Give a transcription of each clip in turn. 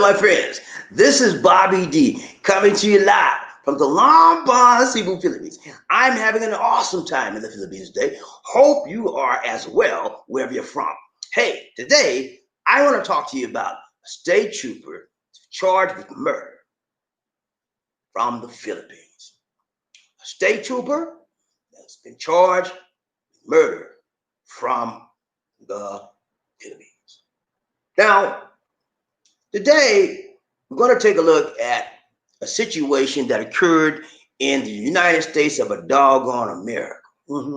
my friends? This is Bobby D coming to you live from the Lombard, Cebu, Philippines. I'm having an awesome time in the Philippines today. Hope you are as well wherever you're from. Hey, today I want to talk to you about a state trooper charged with murder from the Philippines. A state trooper that's been charged with murder from the Philippines. Now, today, we're going to take a look at a situation that occurred in the United States of a doggone America.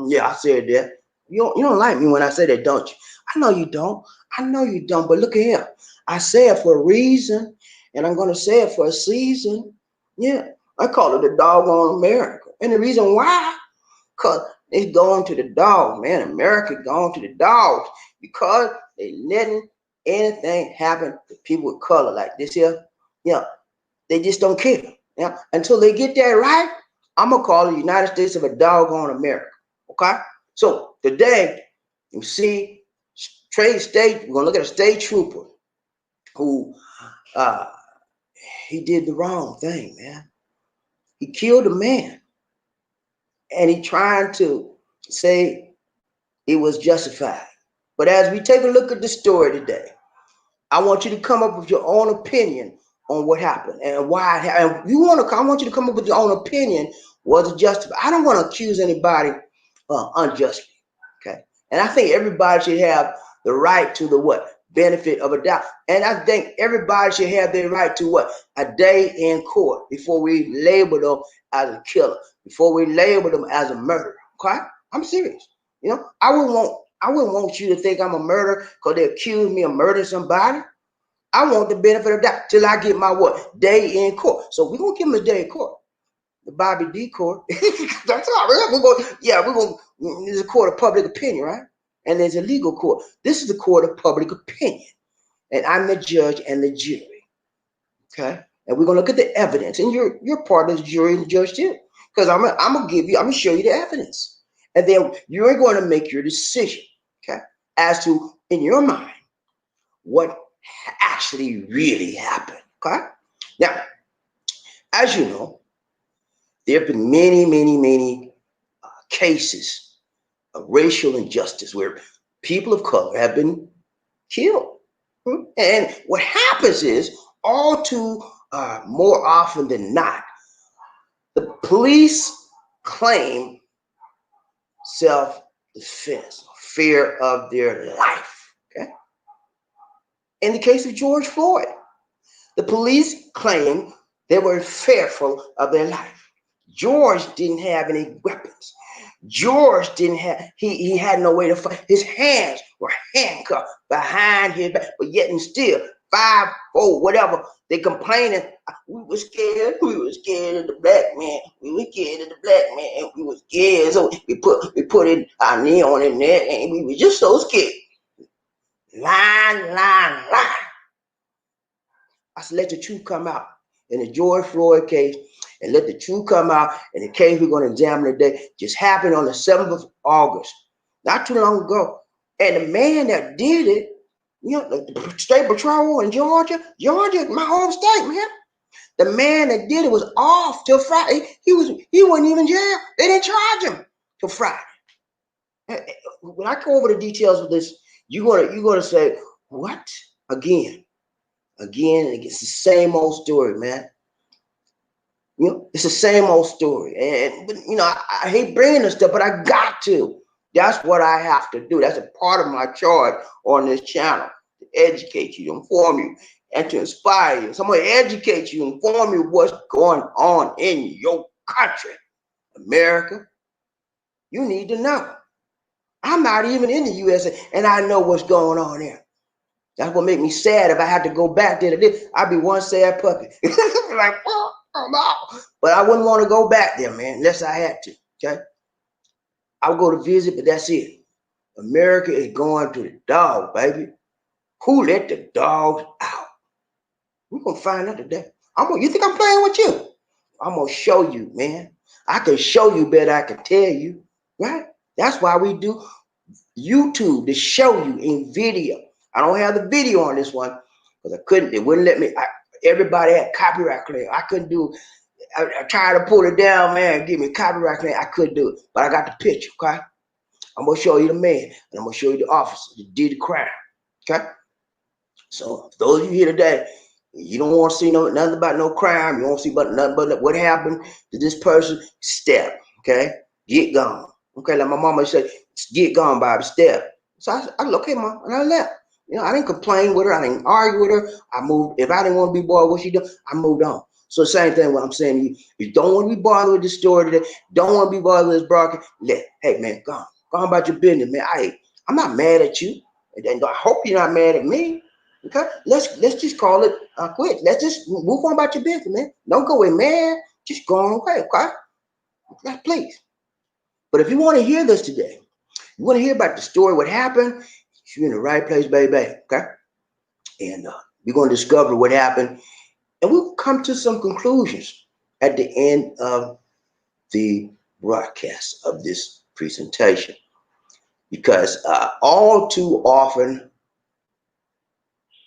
Yeah, I said that. You don't like me when I say that, don't you? I know you don't. I know you don't. But look at here. I say it for a reason, and I'm going to say it for a season. Yeah, I call it the doggone America. And the reason why, because it's going to the dog, man. America going to the dogs because they letting anything happen to people with color like this here. Yeah, they just don't care. Yeah, until they get that right, I'm gonna call the United States of a doggone America. Okay, so today you see, we're gonna look at a state trooper who he did the wrong thing, man. He killed a man, and he trying to say it was justified. But as we take a look at the story today, I want you to come up with your own opinion on what happened and why it happened. I want you to come up with your own opinion. Was it justified? I don't want to accuse anybody unjustly. Okay. And I think everybody should have the right to the what? Benefit of a doubt. And I think everybody should have their right to what? A day in court before we label them as a killer, before we label them as a murderer. Okay? I'm serious. You know, I wouldn't want you to think I'm a murderer because they accuse me of murdering somebody. I want the benefit of that till I get my what? Day in court. So we're gonna give him a day in court. The Bobby D court. That's all right. We're going there's a court of public opinion, right? And there's a legal court. This is the court of public opinion. And I'm the judge and the jury. Okay? And we're gonna look at the evidence. And you're part of the jury and the judge too. Because I'm gonna show you the evidence. And then you're going to make your decision, okay, as to, in your mind, what actually really happened, okay? Now, as you know, there have been many cases of racial injustice where people of color have been killed. And what happens is, all too more often than not, the police claim self-defense, fear of their life. Okay. In the case of George Floyd, the police claimed they were fearful of their life. George didn't have any weapons. George didn't have, he had no way to fight. His hands were handcuffed behind his back, but yet and still, 5-4, whatever, they complaining, we were scared of the black man. We were scared of the black man. We were scared. So we put our knee on him there, and we were just so scared. Line. I said, let the truth come out in the George Floyd case, and let the truth come out in the case we're going to examine today. Just happened on the 7th of August, not too long ago. And the man that did it, you know, the state patrol in Georgia, my home state, man. The man that did it was off till Friday. He wasn't even in jail. They didn't charge him till Friday. When I go over the details of this, you're gonna say, what? Again, it's the same old story, man. You know, it's the same old story. And you know, I hate bringing this stuff, but I got to. That's what I have to do. That's a part of my charge on this channel, to educate you, to inform you, and to inspire you. So I'm going to educate you, inform you what's going on in your country. America, you need to know. I'm not even in the USA, and I know what's going on there. That's what makes me sad. If I had to go back there to this, I'd be one sad puppy. Like, oh no. But I wouldn't want to go back there, man, unless I had to, okay? I would go to visit, but that's it. America is going to the dog, baby. Who let the dogs out? We're going to find out today. You think I'm playing with you? I'm going to show you, man. I can show you better I can tell you, right? That's why we do YouTube, to show you in video. I don't have the video on this one because I couldn't. They wouldn't let me. Everybody had copyright claim. I couldn't do. I tried to pull it down, man. Give me copyright claim. I couldn't do it, but I got the picture. Okay, I'm gonna show you the man, and I'm gonna show you the officer that did the crime. Okay, so those of you here today, you don't want to see nothing about no crime. You don't want to see about nothing but what happened to this person. Step. Okay, get gone. Okay, like my mama said, get gone, Bobby. Step. So I said, okay, mom, and I left. I didn't complain with her. I didn't argue with her. I moved. If I didn't want to be bothered with what she did, I moved on. So same thing. What I'm saying to you, you don't want to be bothered with this story today. Don't want to be bothered with this broadcast. Hey man, go on about your business, man. I'm not mad at you, and I hope you're not mad at me. Okay, let's just call it quit. Let's just move on about your business, man. Don't go away, man. Just go on away, okay? Please. But if you want to hear this today, you want to hear about the story, what happened, you're in the right place, baby, okay? And we're going to discover what happened, and we'll come to some conclusions at the end of the broadcast of this presentation. Because all too often,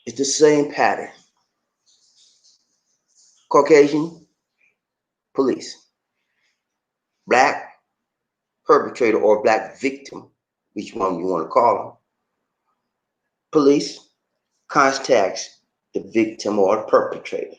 it's the same pattern. Caucasian police, black perpetrator or black victim, which one you want to call them. Police contacts the victim or the perpetrator.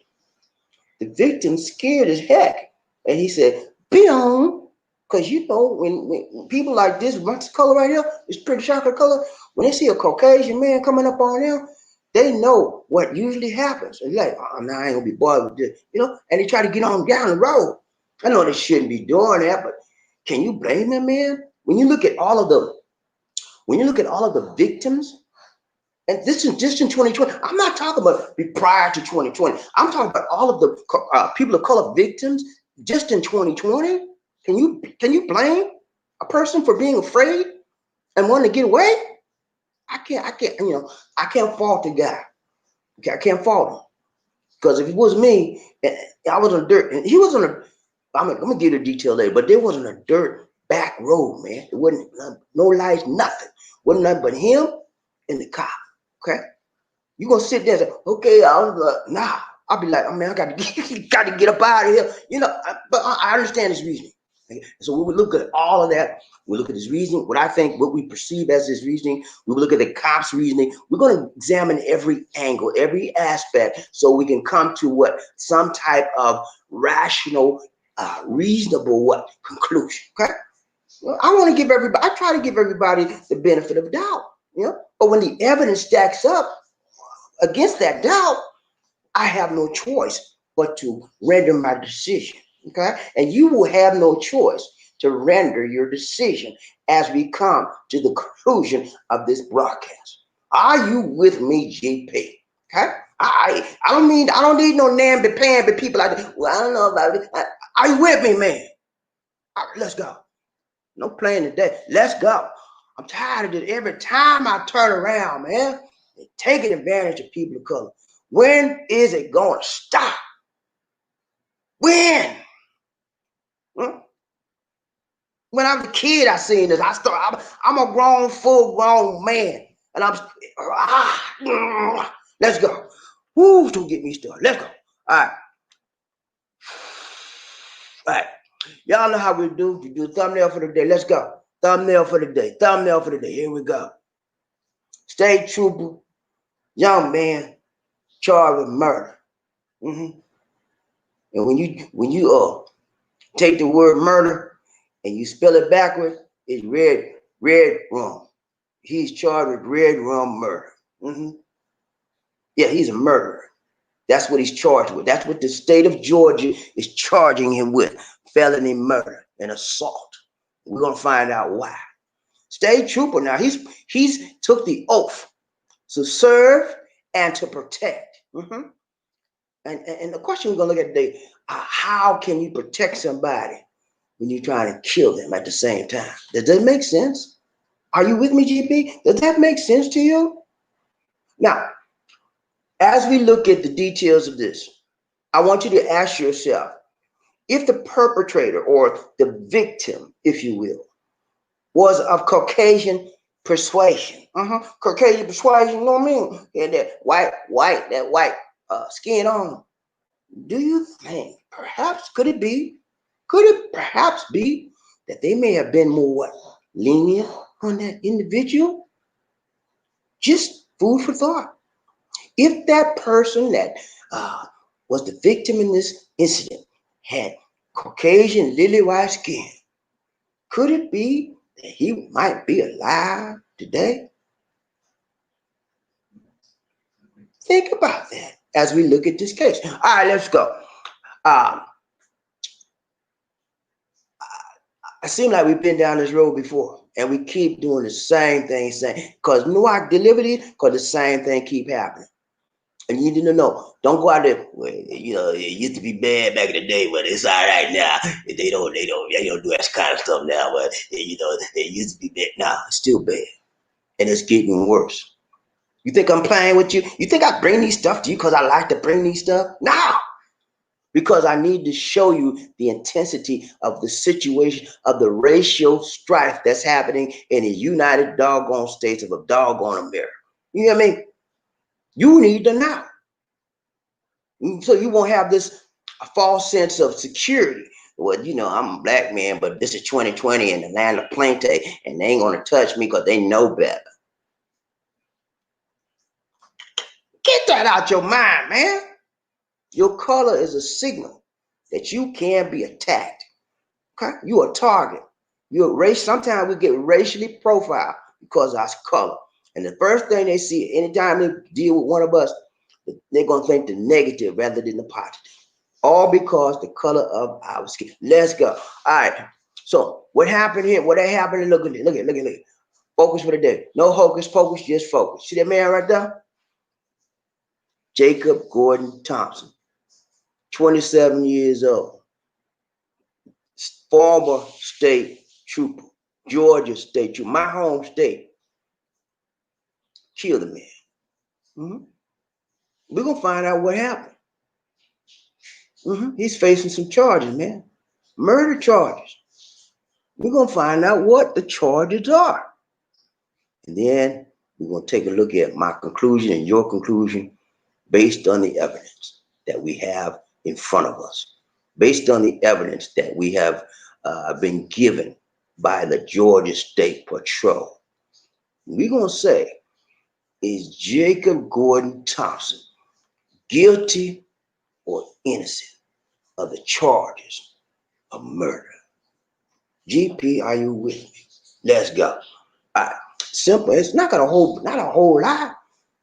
The victim scared as heck, and he said, "Be on," because when people like this, what's the color right here? This pretty chocolate color. When they see a Caucasian man coming up on them, they know what usually happens. And like, oh, no, I ain't gonna be bothered with this, and they try to get on down the road. I know they shouldn't be doing that, but can you blame them, man? When you look at all of the victims, and this is just in 2020. I'm not talking about prior to 2020. I'm talking about all of the people of color victims just in 2020. Can you blame a person for being afraid and wanting to get away? I can't fault the guy. Okay, I can't fault him. Because if it was me, and I was on dirt, and he was on a, I'm gonna give you the detail later, but there wasn't a dirt back road, man. It wasn't no lights, nothing. Wasn't nothing but him and the cop. Okay, you gonna sit there and say, okay, I was nah. I'll be like, man, I got to get up out of here, But I understand his reasoning. Okay? So we would look at all of that. We look at his reasoning, what we perceive as his reasoning. We look at the cop's reasoning. We're going to examine every angle, every aspect, so we can come to some type of rational, reasonable conclusion. Okay. I try to give everybody the benefit of the doubt. But when the evidence stacks up against that doubt, I have no choice but to render my decision. Okay. And you will have no choice to render your decision as we come to the conclusion of this broadcast. Are you with me, GP? Okay. I don't need no namby-pamby people like that. Well, I don't know about it. Are you with me, man? All right, let's go. No playing today. Let's go. I'm tired of it. Every time I turn around, man, they're taking advantage of people of color. When is it going to stop? When? When I was a kid, I seen this. I'm a grown, full-grown man, and let's go. Woo, don't get me started. Let's go. All right. Y'all know how we do. You do a thumbnail for the day. Let's go. Thumbnail for the day. Thumbnail for the day. Here we go. State trooper, young man, charged with murder. And when you take the word murder and you spell it backwards, it's red rum. He's charged with red rum murder. Yeah, he's a murderer. That's what he's charged with. That's what the state of Georgia is charging him with: felony murder and assault. We're gonna find out why. State trooper now, he's took the oath to serve and to protect. And the question we're gonna look at today: how can you protect somebody when you're trying to kill them at the same time? Does that make sense? Are you with me, GP? Does that make sense to you? Now, as we look at the details of this, I want you to ask yourself, if the perpetrator or the victim, if you will, was of Caucasian persuasion. Caucasian persuasion, you know what I mean? And that white skin on. Do you think could it perhaps be that they may have been more lenient on that individual? Just food for thought. If that person that was the victim in this incident had Caucasian lily white skin, could it be that he might be alive today? Think about that as we look at this case. All right, let's go. It seems like we've been down this road before, and we keep doing the same thing, because you know why I delivered it? Because the same thing keep happening. And you need to know, don't go out there. Well, you know, it used to be bad back in the day, but it's all right now. They don't do that kind of stuff now. But you know, it used to be bad. Now it's still bad, and it's getting worse. You think I'm playing with you? You think I bring these stuff to you because I like to bring these stuff? No, because I need to show you the intensity of the situation of the racial strife that's happening in the United doggone States of a doggone America. You hear me? You need to know. So you won't have this false sense of security. Well, you know, I'm a black man, but this is 2020 in the land of plenty, and they ain't gonna touch me because they know better. Get that out your mind, man. Your color is a signal that you can be attacked. Okay? You're a target. You're a race. Sometimes we get racially profiled because of our color. And the first thing they see anytime they deal with one of us, they're going to think the negative rather than the positive. All because the color of our skin. Let's go. All right. So what happened here? What happened? Look at it. Focus for the day. No hocus pocus, just focus. See that man right there? Jacob Gordon Thompson, 27 years old. Former state trooper, Georgia state trooper, my home state. Killed the man. We're going to find out what happened. He's facing some charges, man. Murder charges. We're going to find out what the charges are. And then we're going to take a look at my conclusion and your conclusion based on the evidence that we have in front of us. Based on the evidence that we have been given by the Georgia State Patrol. We're going to say, is Jacob Gordon Thompson guilty or innocent of the charges of murder? GP, are you with me? Let's go. All right. Simple. It's not a whole lot.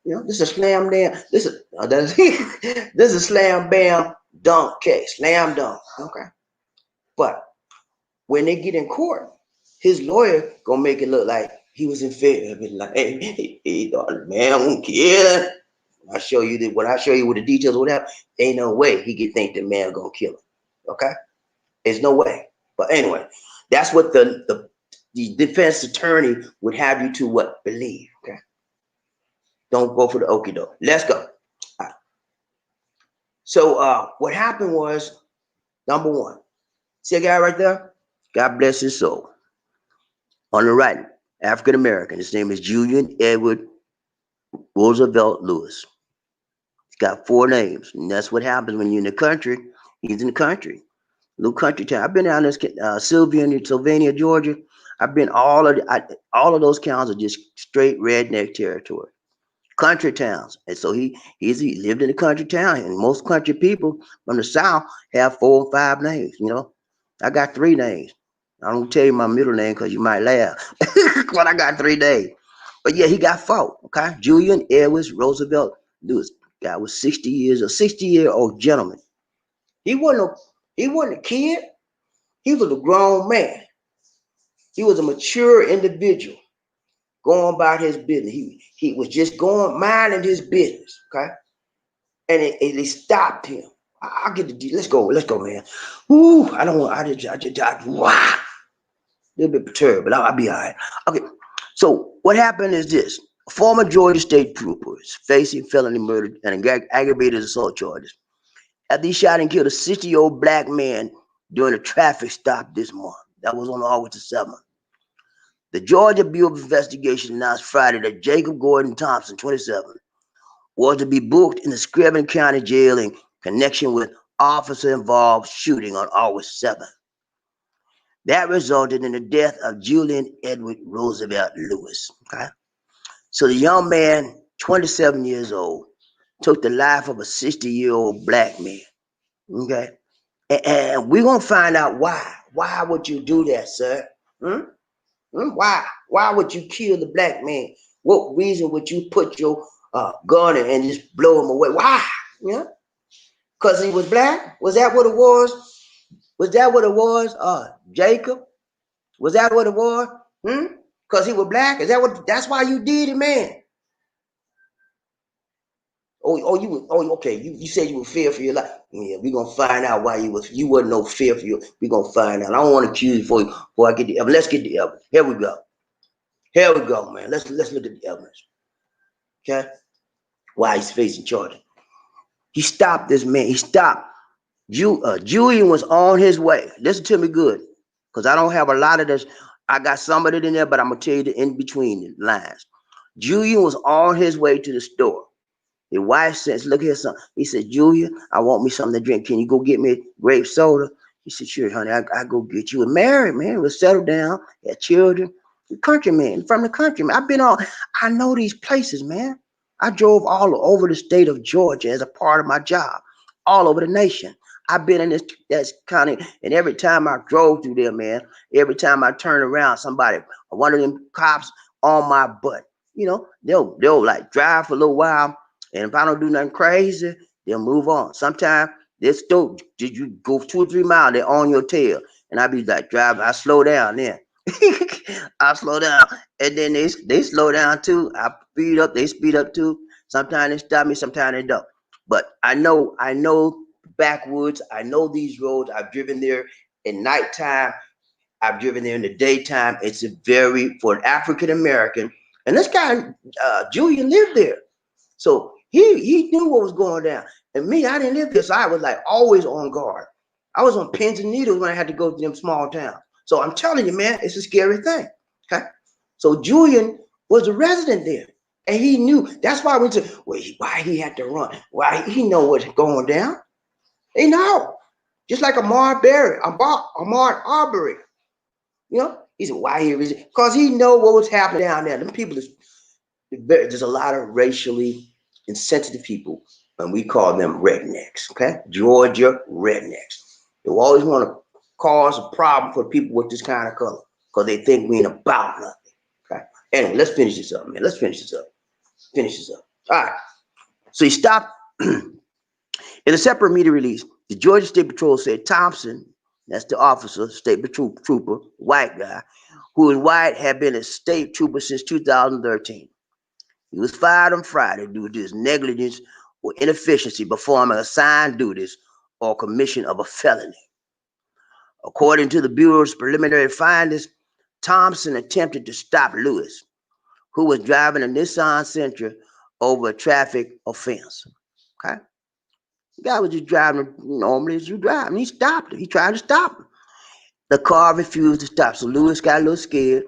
You know, this is a slam down. This is a slam bam dunk case. Slam dunk. Okay. But when they get in court, his lawyer gonna make it look like he was in favor of it. Like, hey, he thought, man, I'm gonna kill him. When I show you with the details of what happened, ain't no way he could think the man gonna kill him. Okay? There's no way. But anyway, that's what the defense attorney would have you to what? Believe. Okay. Don't go for the okie doke. Let's go. All right. So what happened was, number one, see a guy right there? God bless his soul. On the right, African American. His name is Julian Edward Roosevelt Lewis. He's got 4 names, and that's what happens when you're in the country. He's in the country, little country town. I've been down this Sylvania, Georgia. I've been all of those counties are just straight redneck territory, country towns. And so he lived in a country town, and most country people from the South have 4 or 5 names. You know, I got 3 names. I don't tell you my middle name because you might laugh, but I got 3 names. But yeah, he got 4. Okay, Julian Edward Roosevelt Lewis. Guy was 60 years, a 60-year-old gentleman. He wasn't a kid. He was a grown man. He was a mature individual going about his business. He was just minding his business. Okay, and they stopped him. I'll get the deal. Let's go, man. Ooh, I don't want. I just wow. A little bit perturbed, but I'll be all right. Okay, so what happened is this. A former Georgia State trooper is facing felony murder and aggravated assault charges after he shot and killed a 60-year-old black man during a traffic stop this month. That was on August the 7th. The Georgia Bureau of Investigation announced Friday that Jacob Gordon Thompson, 27, was to be booked in the Screven County Jail in connection with officer-involved shooting on August 7th. That resulted in the death of Julian Edward Roosevelt Lewis. Okay? So the young man, 27 years old, took the life of a 60-year-old black man. Okay? And we're going to find out why. Why would you do that, sir? Why? Why would you kill the black man? What reason would you put your gun in and just blow him away? Why? Yeah? Because he was black? Was that what it was? Was that what it was? Jacob? Was that what it was? Because he was black? That's why you did it, man? Okay. You said you were fear for your life. Yeah, we're gonna find out why you wasn't no fear for you. We're gonna find out. I don't want to accuse you before I get the evidence. Let's get the evidence. Here we go. Here we go, man. Let's look at the evidence. Okay? Why he's facing charges. He stopped this man. He stopped. Julian was on his way. Listen to me good, because I don't have a lot of this. I got some of it in there, but I'm gonna tell you the in between the lines. Julian was on his way to the store. His wife says, "Look here, son." He said, "Julian, I want me something to drink. Can you go get me grape soda?" He said, "Sure, honey. I go get you." A married man, was settled down, had children. Country man from the country, man. I know these places, man. I drove all over the state of Georgia as a part of my job, all over the nation. I've been in this county, and every time I drove through there, man, every time I turned around, one of them cops on my butt. You know, they'll like drive for a little while, and if I don't do nothing crazy, they'll move on. Sometimes they still, did you go 2 or 3 miles, they're on your tail, and I be like driving. I slow down then. I slow down, and then they slow down too. I speed up, they speed up too. Sometimes they stop me, sometimes they don't. But I know backwoods. I know these roads. I've driven there in nighttime. I've driven there in the daytime. It's for an African American, and this guy Julian lived there, so he knew what was going down. And me, I didn't live there, so I was like always on guard. I was on pins and needles when I had to go to them small towns. So I'm telling you, man, it's a scary thing. Okay. So Julian was a resident there, and he knew. That's why we said, well, why he had to run? Why he know what's going down? He know. Just like Ahmaud Arbery. You know, he said, why he? Because he know what was happening down there. Them people there's a lot of racially insensitive people, and we call them rednecks. Okay, Georgia rednecks. They always want to cause a problem for people with this kind of color because they think we ain't about nothing. Okay. Anyway, let's finish this up, man. Let's finish this up. Finish this up. All right. So he stopped. In a separate media release, the Georgia State Patrol said Thompson, that's the officer, state trooper, white guy, who in white had been a state trooper since 2013. He was fired on Friday due to his negligence or inefficiency performing assigned duties or commission of a felony. According to the Bureau's preliminary findings, Thompson attempted to stop Lewis, who was driving a Nissan Sentra, over a traffic offense. Okay? The guy was just driving normally as you drive, and he stopped him. He tried to stop him. The car refused to stop, so Lewis got a little scared.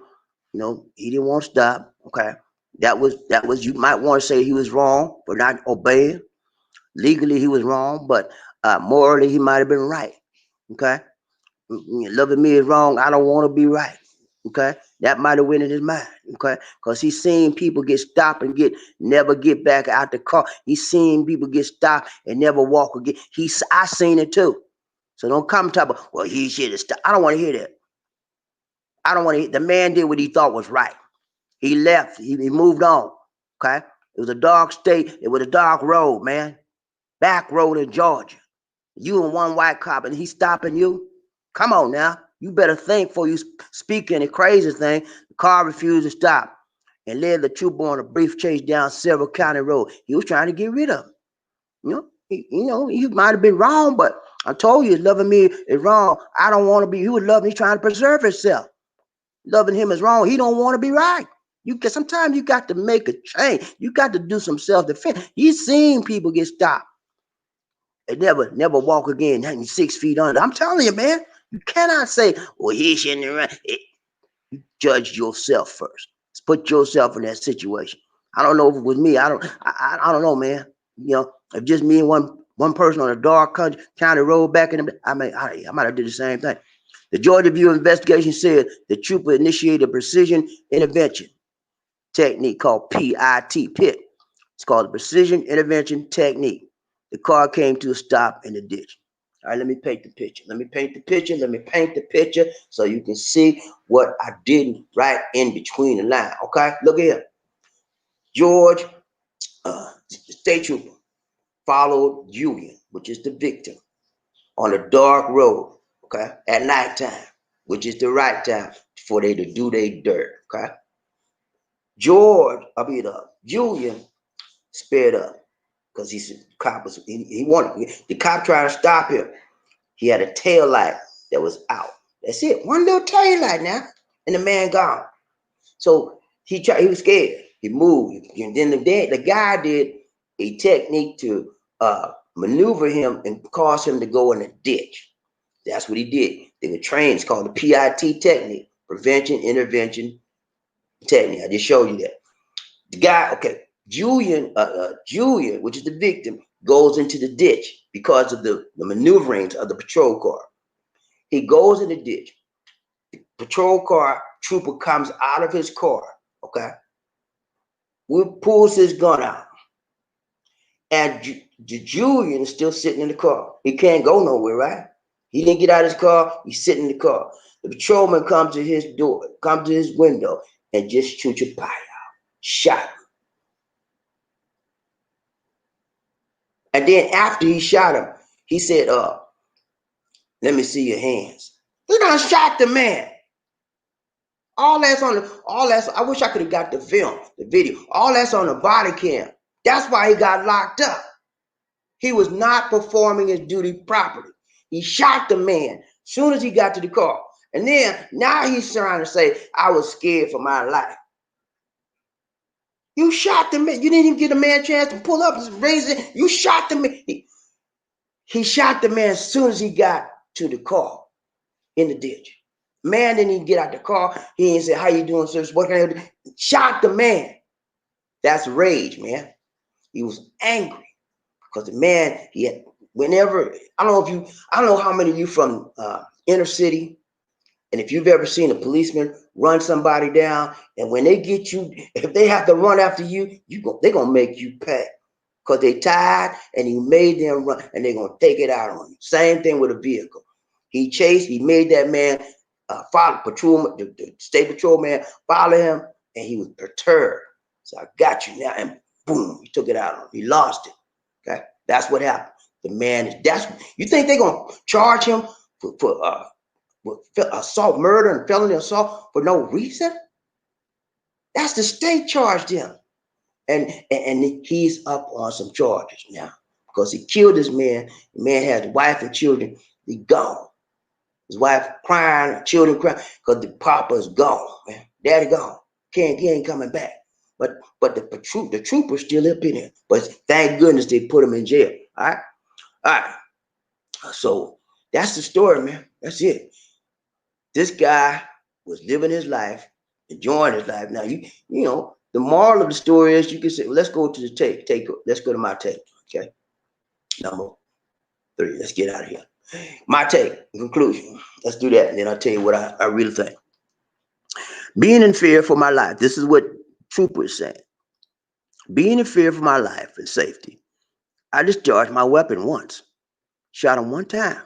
You know, he didn't want to stop. Okay? That was, you might want to say he was wrong for not obeying. Legally, he was wrong, but morally, he might have been right. Okay? Loving me is wrong. I don't want to be right. Okay, that might have went in his mind. Okay, because he's seen people get stopped and never get back out the car. He's seen people get stopped and never walk again. I seen it too. So don't come talk about, well, he should have stopped. I don't want to hear that. I don't want to hear. The man did what he thought was right. He left. He moved on. Okay, it was a dark state. It was a dark road, man. Back road in Georgia. You and one white cop, and he's stopping you. Come on now. You better think before you speak any crazy thing. The car refused to stop and led the trooper on a brief chase down several county road. He was trying to get rid of him. He might have been wrong, but I told you, loving me is wrong. I don't want to be. He was loving. He's trying to preserve himself. Loving him is wrong. He don't want to be right. Sometimes you got to make a change. You got to do some self-defense. You've seen people get stopped. They never walk again, 6 feet under. I'm telling you, man, you cannot say, well, he shouldn't run. You judge yourself first. Put yourself in that situation. I don't know if it was me. I don't know, man. You know, if just me and one person on a dark county road back in the, I might have did the same thing. The Georgia Bureau investigation said the trooper initiated a precision intervention technique called PIT. It's called the precision intervention technique. The car came to a stop in the ditch. All right, let me paint the picture. Let me paint the picture so you can see what I did right in between the line. Okay, look here. George, state trooper, followed Julian, which is the victim, on a dark road, okay, at nighttime, which is the right time for they to do their dirt, okay? Julian sped up because he said the cop was, he wanted, the cop tried to stop him. He had a tail light that was out. That's it, one little tail light now, and the man gone. So he was scared. He moved, and then the guy did a technique to maneuver him and cause him to go in a ditch. That's what he did. They were trained. It's called the PIT technique, prevention intervention technique. I just showed you that. The guy, okay, Julian, which is the victim, goes into the ditch because of the maneuverings of the patrol car. He goes in the ditch. The patrol car trooper comes out of his car, okay, pulls his gun out. And Julian is still sitting in the car. He can't go nowhere, right? He didn't get out of his car. He's sitting in the car. The patrolman comes to his door, comes to his window, and just shoots your pie out. Shot him. And then after he shot him, he said, let me see your hands. He done shot the man. I wish I could have got the film, the video. All that's on the body cam. That's why he got locked up. He was not performing his duty properly. He shot the man as soon as he got to the car. And then now he's trying to say, I was scared for my life. You shot the man. You didn't even give the man a chance to pull up and raise it. You shot the man. He shot the man as soon as he got to the car in the ditch. Man didn't even get out the car. He didn't say, how you doing, sir? What can I do? Shot the man. That's rage, man. He was angry because the man, he had, whenever, I don't know how many of you from inner city, and if you've ever seen a policeman run somebody down, and when they get you, if they have to run after you, they're going to make you pay because they tired and you made them run, and they're going to take it out on you. Same thing with a vehicle. He made that man follow the state patrolman, follow him, and he was perturbed. So I got you now, and boom, he took it out on him. He lost it. Okay, that's what happened. The man is you think they're gonna charge him for assault, murder, and felony assault for no reason? That's the state charged him, and he's up on some charges now because he killed this man. The man has a wife and children. He gone. His wife crying, children crying because the papa's gone, man. Daddy gone. He ain't coming back. But the trooper's still up in there. But thank goodness they put him in jail. All right. So that's the story, man. That's it. This guy was living his life, enjoying his life. Now you know the moral of the story is you can say, well, let's go to the tape. Let's go to my tape. Okay. Number 3. Let's get out of here. My take, conclusion. Let's do that, and then I'll tell you what I really think. Being in fear for my life. This is what Trooper is saying. Being in fear for my life and safety, I discharged my weapon once. Shot him one time.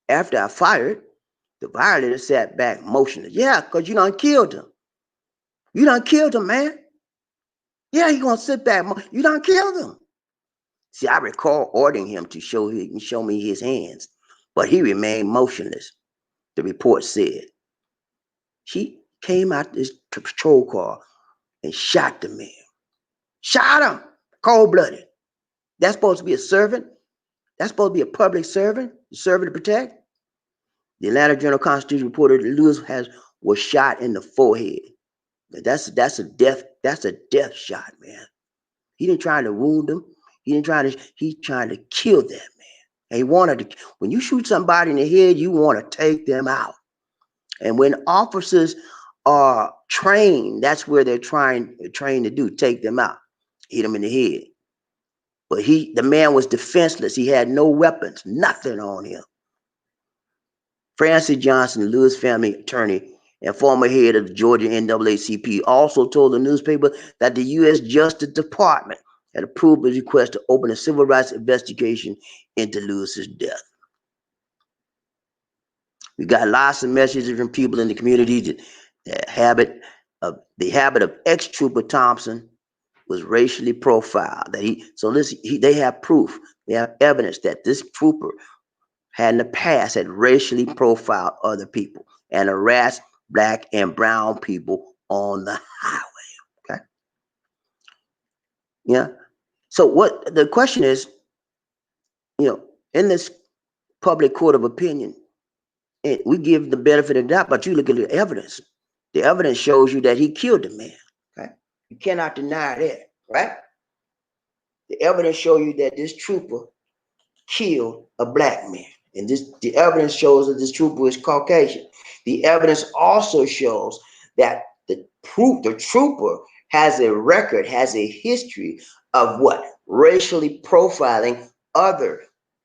After I fired, the violator sat back motionless. Yeah, because you done killed him. You done killed him, man. Yeah, he gonna sit back. You done killed him. See, I recall ordering him to show me his hands, but he remained motionless, the report said. He came out this patrol car and shot the man. Shot him, cold-blooded. That's supposed to be a servant. That's supposed to be a public servant, a servant to protect. The Atlanta Journal-Constitution reported that Lewis was shot in the forehead. That's a death shot, man. He didn't try to wound him. He trying to kill that man. And he wanted to. When you shoot somebody in the head, you want to take them out. And when officers are trained. That's where they're trained to do, take them out, hit them in the head. But the man was defenseless. He had no weapons, nothing on him. Francis Johnson, Lewis family attorney and former head of the Georgia NAACP, also told the newspaper that the U.S. Justice Department had approved his request to open a civil rights investigation into Lewis's death. We got lots of messages from people in the community that the habit of ex-trooper Thompson was racially profiled. They have proof, they have evidence that this trooper had in the past had racially profiled other people and harassed black and brown people on the highway. Okay. Yeah. So what the question is, in this public court of opinion, we give the benefit of the doubt, but you look at the evidence. The evidence shows you that he killed the man. Okay. You cannot deny that, right? The evidence shows you that this trooper killed a black man. And the evidence shows that this trooper is Caucasian. The evidence also shows that the trooper has a record, has a history of what? Racially profiling other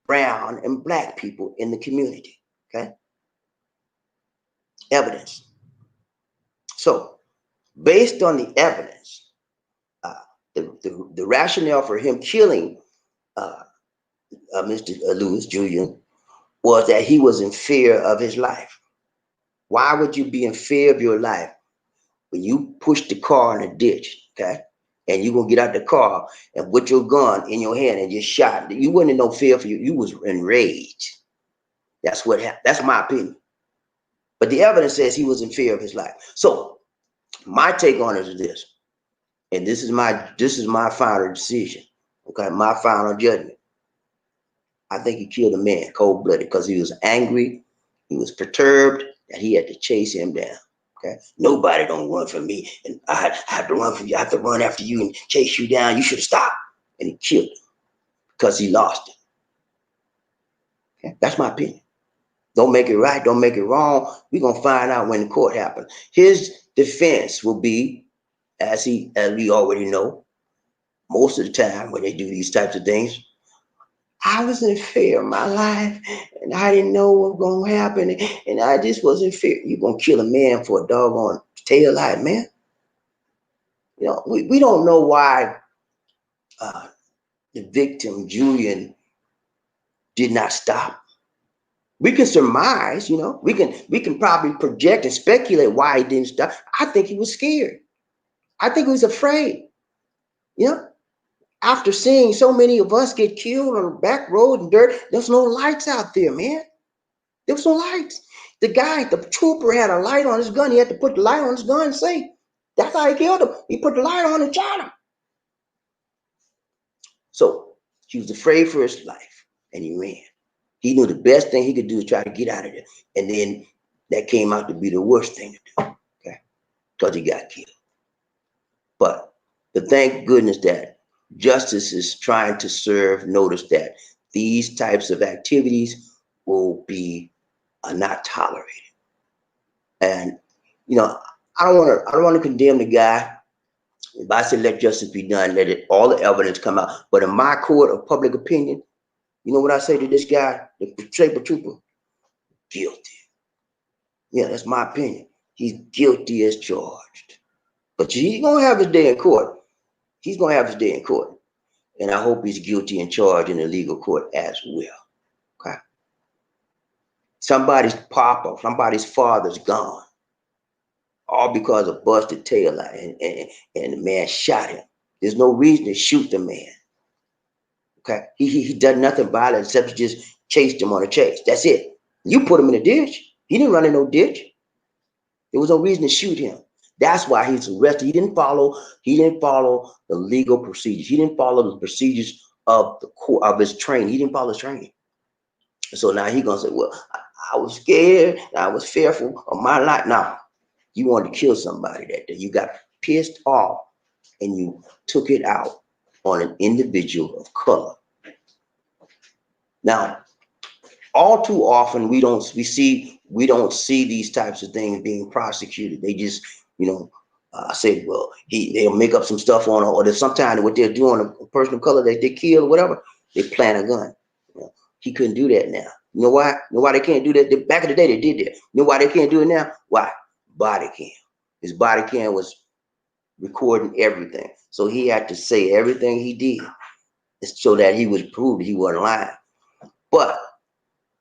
brown and black people in the community. Okay? Evidence. So, based on the evidence, the rationale for him killing Mr. Lewis, Julian, was that he was in fear of his life. Why would you be in fear of your life when you push the car in a ditch, okay? And you're going to get out the car and put your gun in your hand and just shot. You wasn't in no fear for you. You was enraged. That's what happened. That's my opinion. But the evidence says he was in fear of his life. So my take on it is this, and this is my final decision, okay? My final judgment. I think he killed a man cold-blooded because he was angry, he was perturbed, that he had to chase him down. Okay, nobody don't run from me, and I have to run from you. I have to run after you and chase you down. You should have stopped. And he killed him because he lost it. Okay, that's my opinion. Don't make it right. Don't make it wrong. We're gonna find out when the court happens. His defense will be, as we already know, most of the time when they do these types of things, I was in fear of my life, and I didn't know what was going to happen, and I just was in fear. You're going to kill a man for a doggone tail light, man? We don't know why the victim, Julian, did not stop. We can surmise, we can probably project and speculate why he didn't stop. I think he was scared. I think he was afraid. After seeing so many of us get killed on the back road and dirt, there's no lights out there, man. There was no lights. The trooper had a light on his gun. He had to put the light on his gun and say, that's how he killed him. He put the light on and shot him. So he was afraid for his life and he ran. He knew the best thing he could do is try to get out of there. And then that came out to be the worst thing to do, okay? Because he got killed. But thank goodness that justice is trying to serve notice that these types of activities will be not tolerated. And I don't want to condemn the guy. If I say let justice be done, let all the evidence come out. But in my court of public opinion, you know what I say to this guy, the saber trooper? Guilty. Yeah, that's my opinion. He's guilty as charged. But he's gonna have his day in court. He's gonna have his day in court. And I hope he's guilty and charged in the legal court as well. Okay. Somebody's papa, somebody's father's gone. All because of busted tail light, and the man shot him. There's no reason to shoot the man. Okay, he done nothing violent except just chased him on a chase. That's it. You put him in a ditch. He didn't run in no ditch. There was no reason to shoot him. That's why he's arrested. He didn't follow the legal procedures. He didn't follow the procedures of his training. He didn't follow his training. So now he's gonna say, well, I was scared, I was fearful of my life. Now, you wanted to kill somebody that day. You got pissed off and you took it out on an individual of color. Now, all too often we don't see these types of things being prosecuted. They just, say, well, they'll make up some stuff on, or there's sometimes what they're doing, a person of color that they kill or whatever, they plant a gun. He couldn't do that now. You know why? You know why they can't do that? Back in the day they did that. You know why they can't do it now? Why? Body cam. His body cam was recording everything. So he had to say everything he did so that he was proved he wasn't lying. But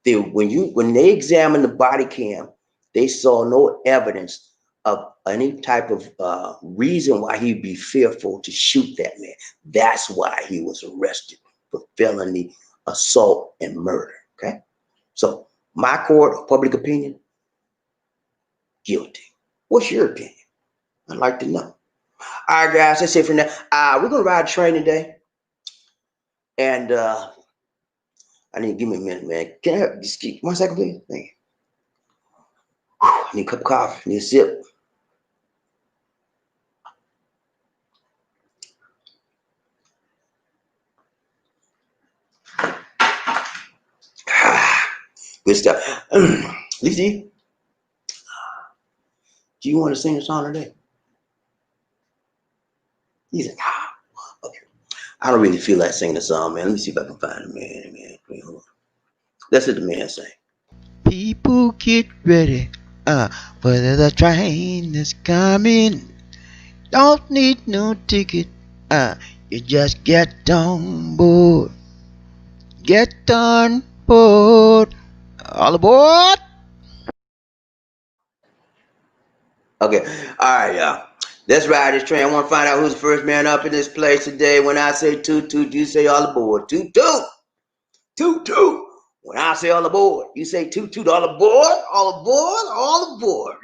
when they examined the body cam, they saw no evidence of any type of reason why he'd be fearful to shoot that man. That's why he was arrested for felony assault and murder. Okay, so my court of public opinion, guilty. What's your opinion? I'd like to know. All right, guys, that's it for now. We're gonna ride a train today, and I need to give me a minute, man. Can I just keep 1 second, please? Thank you. I need a cup of coffee. I need a sip. Good stuff. Lizzie, do you want to sing a song today? He's like, okay. I don't really feel like singing a song, man. Let me see if I can find a man. Wait, hold on. That's what the man say. People get ready, for the train is coming. Don't need no ticket, you just get on board. Get on board. All aboard. Okay, all right, y'all. Let's ride this train. I want to find out who's the first man up in this place today. When I say toot toot, you say all aboard. Toot toot. Toot toot. When I say all aboard, you say toot toot. All aboard. All aboard. All aboard.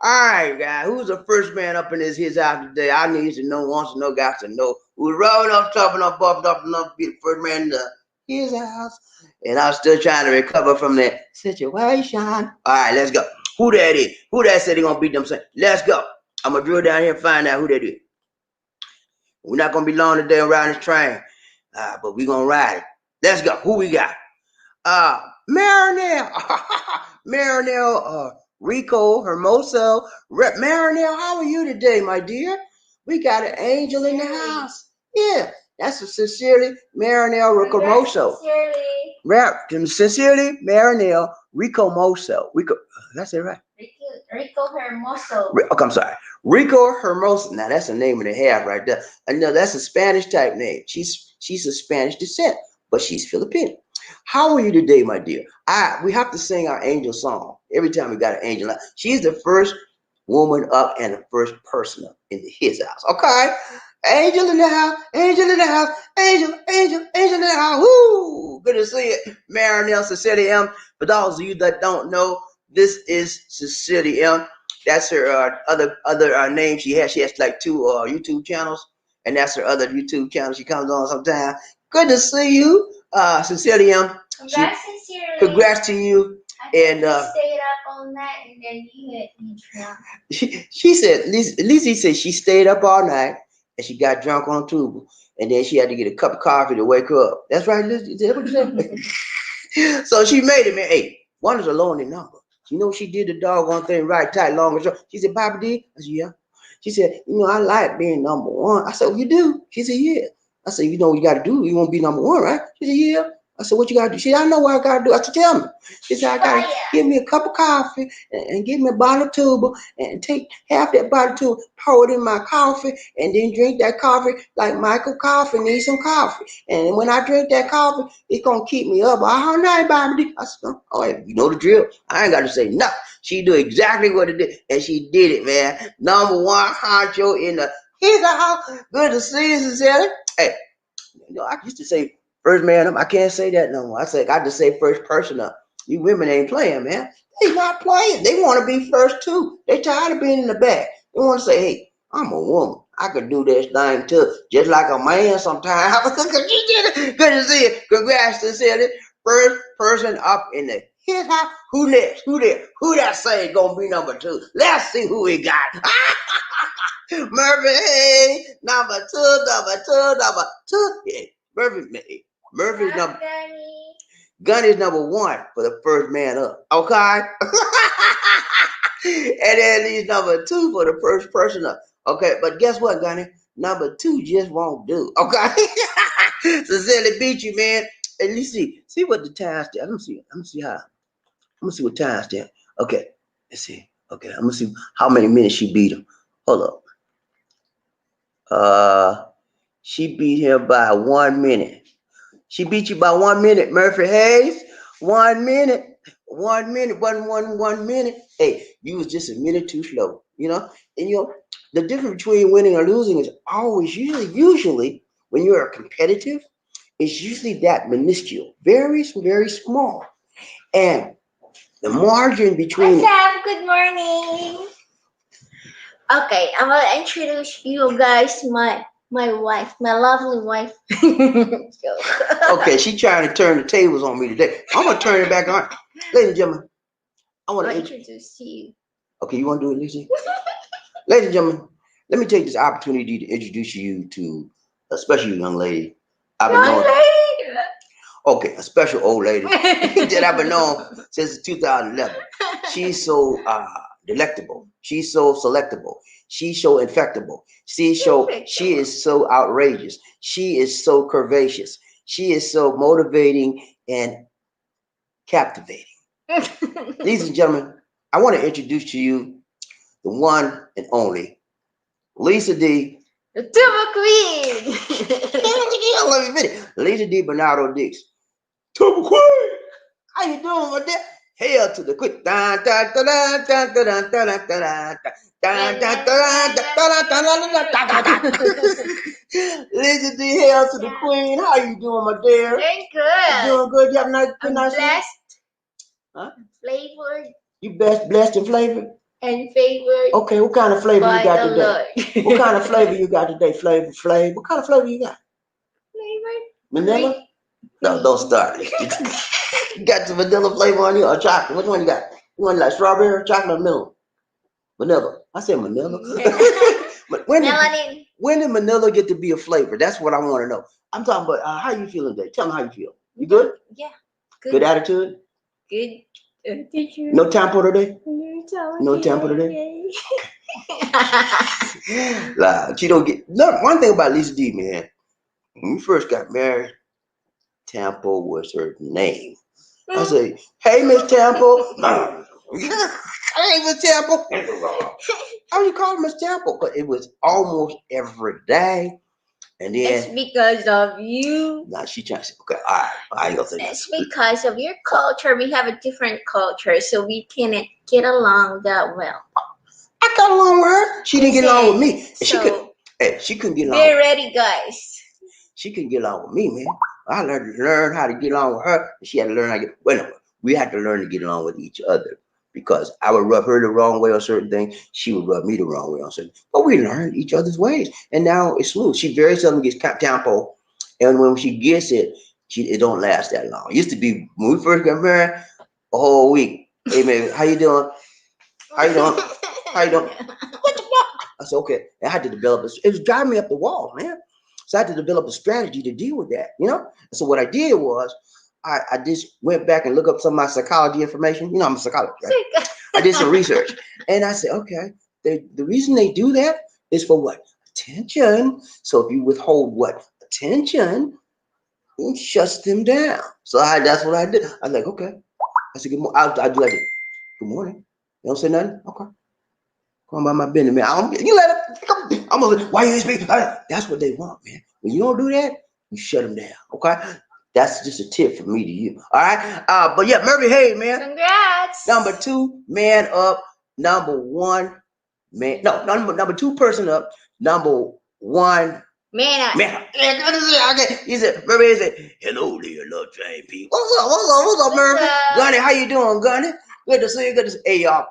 All right, guys. Who's the first man up in his house today? I need to know. Wants to know. Got to know. Who's rolling up, topping up, buffing up enough to be the first man in his house? And I'm still trying to recover from that situation. All right, let's go. Who that is? Who that said he gonna beat them? Let's go. I'm gonna drill down here and find out who that is. We're not gonna be long today on riding this train, but we're gonna ride it. Let's go. Who we got? Marinelle. Marinelle, Rico, Hermoso. Marinelle, how are you today, my dear? We got an angel in the house. Yeah, that's a sincerely Marinelle Ricomoso. Sincerely Marinelle Ricomoso. Rico, that's it right? Rico Hermoso. Okay, I'm sorry. Rico Hermoso. Now that's the name of the half right there. I know that's a Spanish type name. She's of Spanish descent, but she's Filipino. How are you today, my dear? We have to sing our angel song every time we got an angel out. She's the first woman up and the first person up in his house. Okay? Angel in the house, angel in the house, angel in the house. Woo! Good to see it. Marinelle Cecilia M. For those of you that don't know, this is Cecilia M. That's her other name she has. She has like 2 YouTube channels, and that's her other YouTube channel. She comes on sometimes. Good to see you, Cecilia M. Congrats, sincerely. Congrats to you. And stayed up all night, and then you hit me drunk. She said, Lizzie said she stayed up all night and she got drunk on tube, and then she had to get a cup of coffee to wake her up. That's right, Lizzie. Is that what you said? So she made it, man. Hey, 1 is a lonely number. You know, she did the doggone thing right, tight, long and short. She said, Papa D? I said, yeah. She said, I like being number 1. I said, well, you do? She said, yeah. I said, you know what you got to do? You want to be number 1, right? She said, yeah. I said, what you got to do? She said, I know what I got to do. I said, tell me. She said, I got to give me a cup of coffee and give me a bottle of tuba and take half that bottle of tuba, pour it in my coffee, and then drink that coffee like Michael Coffee needs some coffee. And when I drink that coffee, it's going to keep me up all night, Bobby. I said, oh, you know the drill. I ain't got to say nothing. She do exactly what it did, and she did it, man. Number 1 honcho in his house. Good to see you, Cecilia. Hey, I used to say, first man up. I can't say that no more. I just say first person up. You women ain't playing, man. They not playing. They want to be first too. They tired of being in the back. They want to say, hey, I'm a woman. I could do this thing too. Just like a man sometimes. Good to see you. Congrats, Cecilia. First person up in the his house. Who next? Who there? Who that say gonna be number 2? Let's see who we got. Murphy, number 2. Yeah. Murphy's number. Gunny is number 1 for the first man up. Okay. And then he's number 2 for the first person up. Okay, but guess what, Gunny? Number 2 just won't do. Okay. Sincerely beat you, man. And you see what the time stand. Let me see what time stand. Okay, let's see. Okay, I'm gonna see how many minutes she beat him. Hold up. She beat him by 1 minute. She beat you by 1 minute, Murphy Hayes. 1 minute. 1 minute. 1 minute. Hey, you was just a minute too slow. And the difference between winning or losing is always usually when you're competitive, it's usually that minuscule, very, very small. And the margin between. What's up? Good morning. Okay, I'm gonna introduce you guys my wife, my lovely wife. Okay, she trying to turn the tables on me today. I'm gonna turn it back on. Ladies and gentlemen, I want to introduce you. Okay, you want to do it, Lizzie? Ladies and gentlemen, let me take this opportunity to introduce you to a special young lady. Okay, a special old lady that I've been knowing since 2011. She's so delectable. She's so selectable. She's so infectable. She is so outrageous. She is so curvaceous. She is so motivating and captivating. Ladies and gentlemen, I want to introduce to you the one and only Lisa D. The Tuba Queen. Lisa D. Bernardo Dix. Tuba Queen. How you doing with that? Hail to the queen. Lisa D. Hail to the queen. How you doing, my dear? Doing good. Doing good. You have a nice, I'm nice blessed. Huh? Flavored. You blessed and flavored? And favored. Okay, what kind of flavor you got today? What kind of flavor you got today? Flavor. What kind of flavor you got? Flavored. Vanilla? No, don't start. You got the vanilla flavor on you or chocolate? Which one you got? You want like strawberry, chocolate, or milk? Vanilla. I said vanilla. But when did vanilla get to be a flavor? That's what I want to know. I'm talking about how you feeling today. Tell me how you feel. You good? Yeah. Good. Good attitude? Good. No tempo today? No tempo today? She don't get one thing about Lisa D, man. When we first got married, Tempo was her name. I say, hey, Miss Tempo. Hey, Miss Tempo. How you call Miss Tempo? But it was almost every day. And then it's because of you. Now she trying to say, okay, all right, you'll say it's because of your culture. We have a different culture, so we can't get along that well. I got along with her. She didn't get along with me. So she couldn't get along. Be ready, guys. She couldn't get along with me, man. I learned how to get along with her. And she had to learn how to get. Well, no, we had to learn to get along with each other because I would rub her the wrong way on certain things. She would rub me the wrong way on certain. But we learned each other's ways, and now it's smooth. She very seldom gets tempo, and when she gets it, it don't last that long. It used to be when we first got married, a whole week. Hey man, how you doing? How you doing? How you doing? What the fuck? I said okay. I had to develop it. It was driving me up the wall, man. So I had to develop a strategy to deal with that, And so what I did was I just went back and looked up some of my psychology information. I'm a psychologist, right? I did some research. And I said, okay, the reason they do that is for what? Attention. So if you withhold what? Attention, it shuts them down. So that's what I did. I was like, okay. I said, good morning. I do like it. Good morning. You don't say nothing? Okay. Come by my business, man. You let it. I'm gonna. Why you speak? That's what they want, man. When you don't do that, you shut them down. Okay. That's just a tip from me to you. All right. But yeah, Murphy Hayes, man. Congrats. Number 2, man up. Number 1, man. No, number 2 person up. Number 1. Man up. Okay. He said, Murphy said, hello there, little train people. What's up, Murphy? Gunny, how you doing, Gunny? Good to see you. Good to see you. Hey, y'all.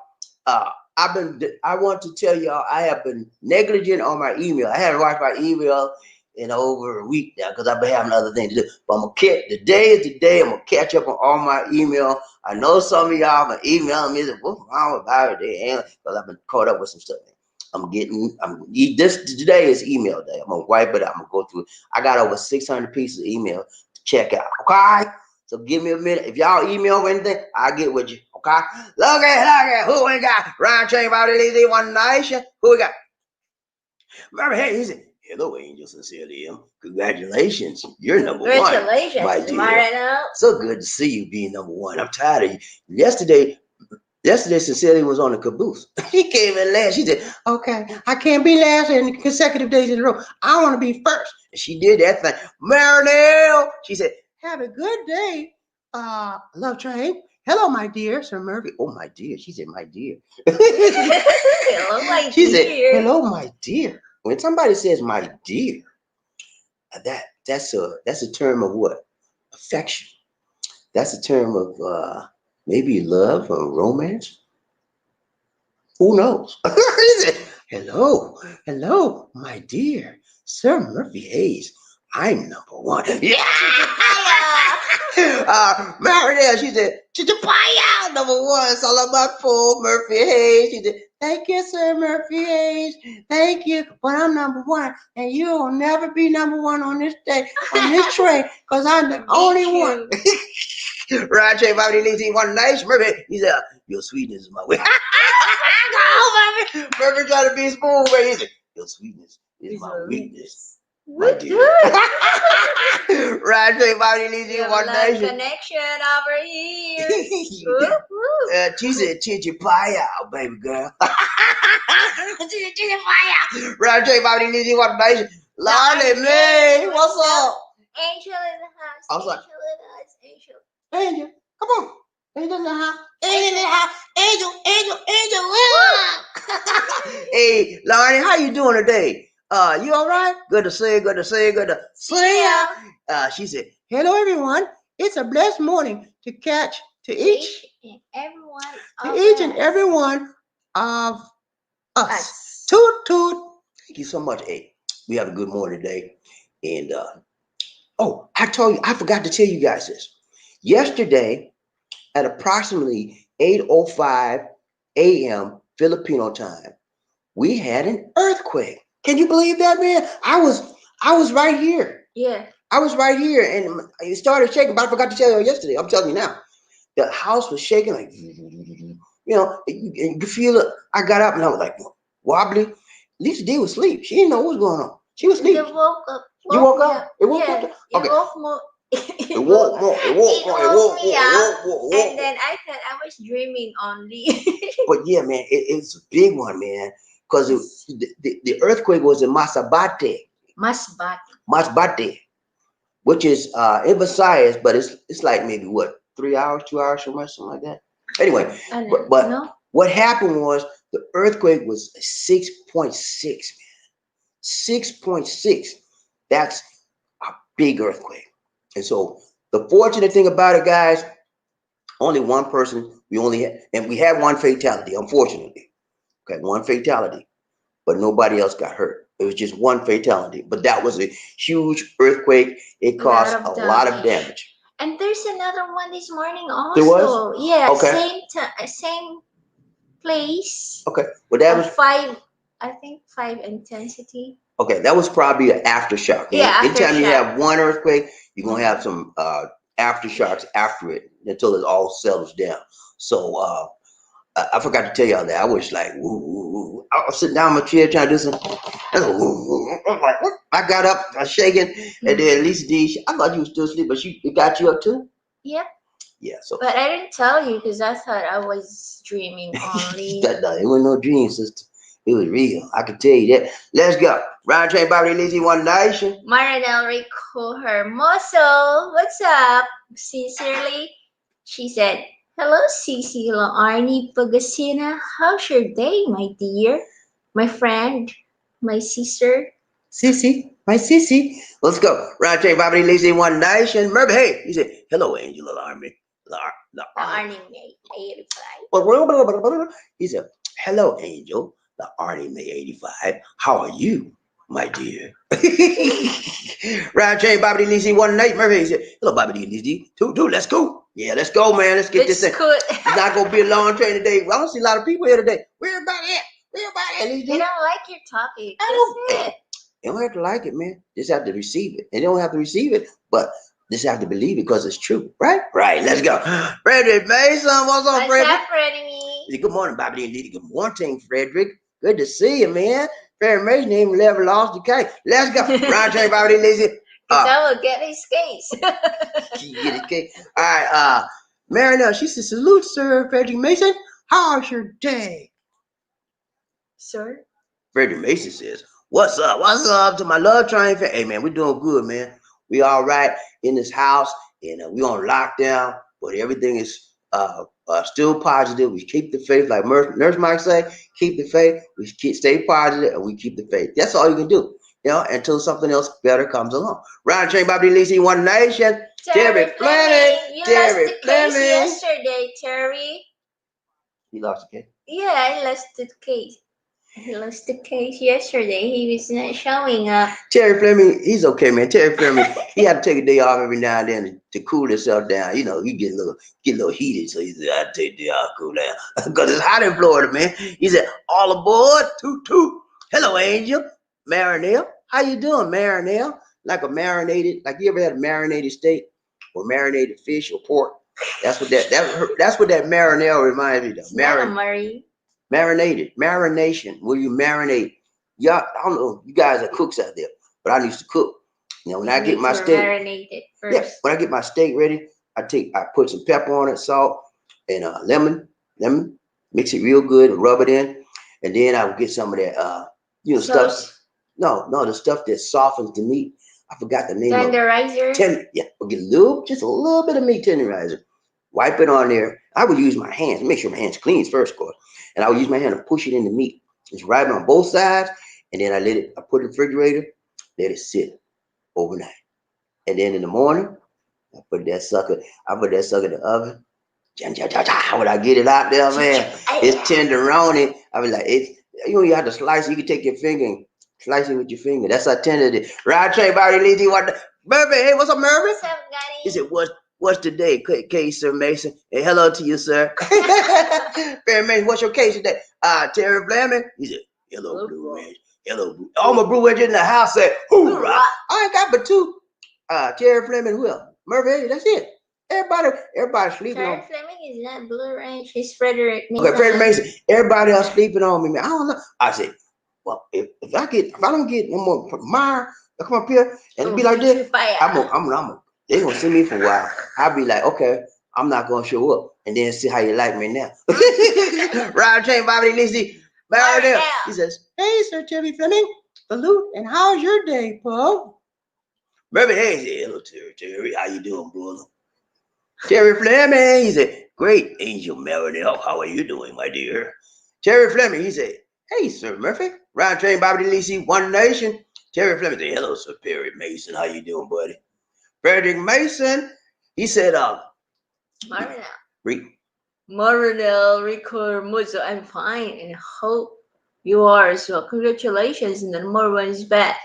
I want to tell y'all I have been negligent on my email. I haven't watched my email in over a week now because I've been having other things to do. But today is the day I'm gonna catch up on all my email. I know some of y'all been emailing me, what's wrong about it? Because I've been caught up with some stuff. Today is email day. I'm gonna wipe it out. I'm gonna go through it. I got over 600 pieces of email to check out. Okay. So give me a minute. If y'all email or anything, I'll get with you. Okay? Look at who we got. Ryan Chain about the One Nation. Who we got? Remember, hey, he said, hello, Angel Sincerely. Congratulations. You're number one. Congratulations, My dear. Marino. So good to see you being number one. I'm tired of you. Yesterday, Cecilia was on the caboose. She came in last. She said, okay, I can't be last in consecutive days in a row. I want to be first. And she did that thing. Marinelle, she said, have a good day, Love Train. Hello, my dear, Sir Murphy. Oh, my dear. She said, my dear. Hello, my she dear. said, hello, my dear. When somebody says my dear, that's a term of what? Affection. That's a term of maybe love or romance. Who knows? He said, hello, my dear Sir Murphy Hayes. I'm number one. Yeah. Marinelle, she said, Chichapaya, number one. It's all about full Murphy Hayes. She said, thank you, Sir Murphy Hayes. Thank you, but I'm number one, and you will never be number one on this day, on this train, because I'm the only one. Roger, Bobby, One Nice Murphy. He said, your sweetness is my way. Go, Murphy trying to be smooth, but he said, your sweetness is my weakness. My dear. Roger, Bobby, One Nice connection over here. She said, Chichapaya, baby girl. Chichapaya. Roger, Bobby, One Nice. Lonnie, man, what's up? Angel in the house. I was like, Angel in the house. Angel. Angel, come on. Angel in the house. Angel in the house. Angel. Hey, Lonnie, how you doing today? You all right? Good to see you. She said, hello, everyone. It's a blessed morning to each and every one of us. Toot, toot. Thank you so much, A. We have a good morning today. And, I forgot to tell you guys this. Yesterday, at approximately 8:05 a.m. Filipino time, we had an earthquake. Can you believe that, man? I was right here. Yeah. I was right here, and it started shaking, but I forgot to tell you yesterday. I'm telling you now. The house was shaking like, you could feel it. I got up, and I was like, wobbly. Lisa D was asleep. She didn't know what was going on. She was asleep. You woke up. You woke up? It woke up? Okay. It woke me up. And then I thought I was dreaming only. But yeah, man, it's a big one, man. Because the earthquake was in Masbate, which is in Visayas, but it's like maybe what, 3 hours, 2 hours from us, something like that. Anyway, but no? What happened was the earthquake was 6.6, man. 6.6. That's a big earthquake. And so the fortunate thing about it, guys, only one person, we had one fatality, unfortunately. Okay, one fatality, but nobody else got hurt. It was just one fatality, but that was a huge earthquake. It caused a lot of damage. And there's another one this morning also. There was? Yeah, okay. Same place. Okay, well that was 5, I think 5 intensity. Okay, that was probably an aftershock. Yeah, anytime you have one earthquake, you're gonna have some aftershocks after it until it all settles down. So I forgot to tell y'all that. I was like, woo. I was sitting down in my chair trying to do some. I'm like, what? I got up, I was shaking, and then Lisa D, I thought you were still asleep, but it got you up too? Yep. Yeah, so. But I didn't tell you because I thought I was dreaming only. No, it wasn't no dream, sister. It was real. I can tell you that. Let's go. Ryan Train Bobby Lizzie One Nation. Marinel Rico Hermoso. What's up? Sincerely, she said, hello, Cici Arnie Pagasina. How's your day, my dear? My friend, my sister. Cici, my Cici. Let's go. Ryan Train Bobby Lizzie One Nation. Murphy, hey. He said, hello, Angel Army. The Arnie 85. He said, hello, Angel. The Arnie May 85. How are you, my dear? Ryan Chain, Bobby D. One night, Murphy. He said, hello, Bobby D. Two, let's go. Yeah, let's go, man. Let's get this thing. It's not going to be a long train today. I don't see a lot of people here today. Where everybody at? They don't like your topic. They don't have to like it, man. Just have to receive it. And they don't have to receive it, but Just have to believe it because it's true, right? Right. Let's go. Frederick Mason, what's up, Frederick? What's up, Freddie? Good morning, Bobby and Didi. Good morning, Frederick. Good to see you, man. Frederick Mason even never lost the case. Let's go. Ron Train, Bobby and Didi. I will get his case. Get his case. All right. Marinelle, she says, salute, sir, Frederick Mason. How's your day? Sir? Frederick Mason says, what's up? What's up to my love train? Hey, man, we're doing good, man. We all right in this house, and we on lockdown, but everything is still positive. We keep the faith, like Nurse Mike say, keep the faith. We stay positive, and we keep the faith. That's all you can do, until something else better comes along. Round Train, Bobby Lisi, One Nation. Terry Fleming. You lost the case yesterday, Terry. You lost the case? Yeah, I lost the case. He lost the case yesterday. He was not showing up. Terry Fleming, he's okay, man. Terry Fleming, he had to take a day off every now and then to cool himself down. You get a little heated, so he said, "I take a day off, cool down," because it's hot in Florida, man. He said, "All aboard, toot toot." Hello, Angel, Marinelle. How you doing, Marinelle? Like a marinated, like you ever had a marinated steak or marinated fish or pork? That's what that Marinelle reminds me of. Marination, where you marinate. Y'all, I don't know, you guys are cooks out there, but I used to cook. When I get my steak, marinate it first. Yeah, when I get my steak ready, I put some pepper on it, salt, and lemon, mix it real good, and rub it in, and then I would get some of that, stuff. No, the stuff that softens the meat. I forgot the name of it. Tenderizer. Yeah, we'll get just a little bit of meat tenderizer. Wipe it on there. I would use my hands. Make sure my hands clean first, of course. And I would use my hand to push it in the meat. Just right on both sides. And then I put it in the refrigerator, let it sit overnight. And then in the morning, I put that sucker in the oven. When I get it out there, man, it's tenderoni. I mean, like, you have to slice it. You can take your finger and slice it with your finger. That's how tender it is. Right, Trey, Bobby, Lee, Murphy, hey, what's up, Murphy? What's up, Gunny? He said, what's today? Case, Sir Mason. And hello to you, sir. Fair Mason, what's your case today? Terry Fleming. He said, hello, Blue Ridge. Hello, Blue. All my Blue Ridge in the house said, hoorah. I ain't got but two. Terry Fleming, who else? Murphy, hey, that's it. Everybody sleeping Terry on. Fleming is not Blue Ridge. He's Frederick Mason. Okay, Frederick Mason. Everybody else sleeping on me, man. I don't know. I said, well, if I don't get no more Meyer to come up here and be like this, they're gonna see me for a while. I'll be like, okay, I'm not gonna show up, and then see how you like me now. Ryan Chain, Bobby Lizzie, Marinelle. He says, hey, Sir Terry Fleming, salute, and how's your day, Paul? Murphy, hey, he said, hello, Terry, how you doing, brother? Terry Fleming, he said, great, Angel Marinelle, how are you doing, my dear? Terry Fleming, he said, hey, Sir Murphy, Ryan Train, Bobby Lisi, One Nation. Terry Fleming said, hello, Sir Perry Mason, how you doing, buddy? Frederick Mason, he said, Marinelle, Rico Muzo, I'm fine and hope you are as well. Congratulations, number one spot.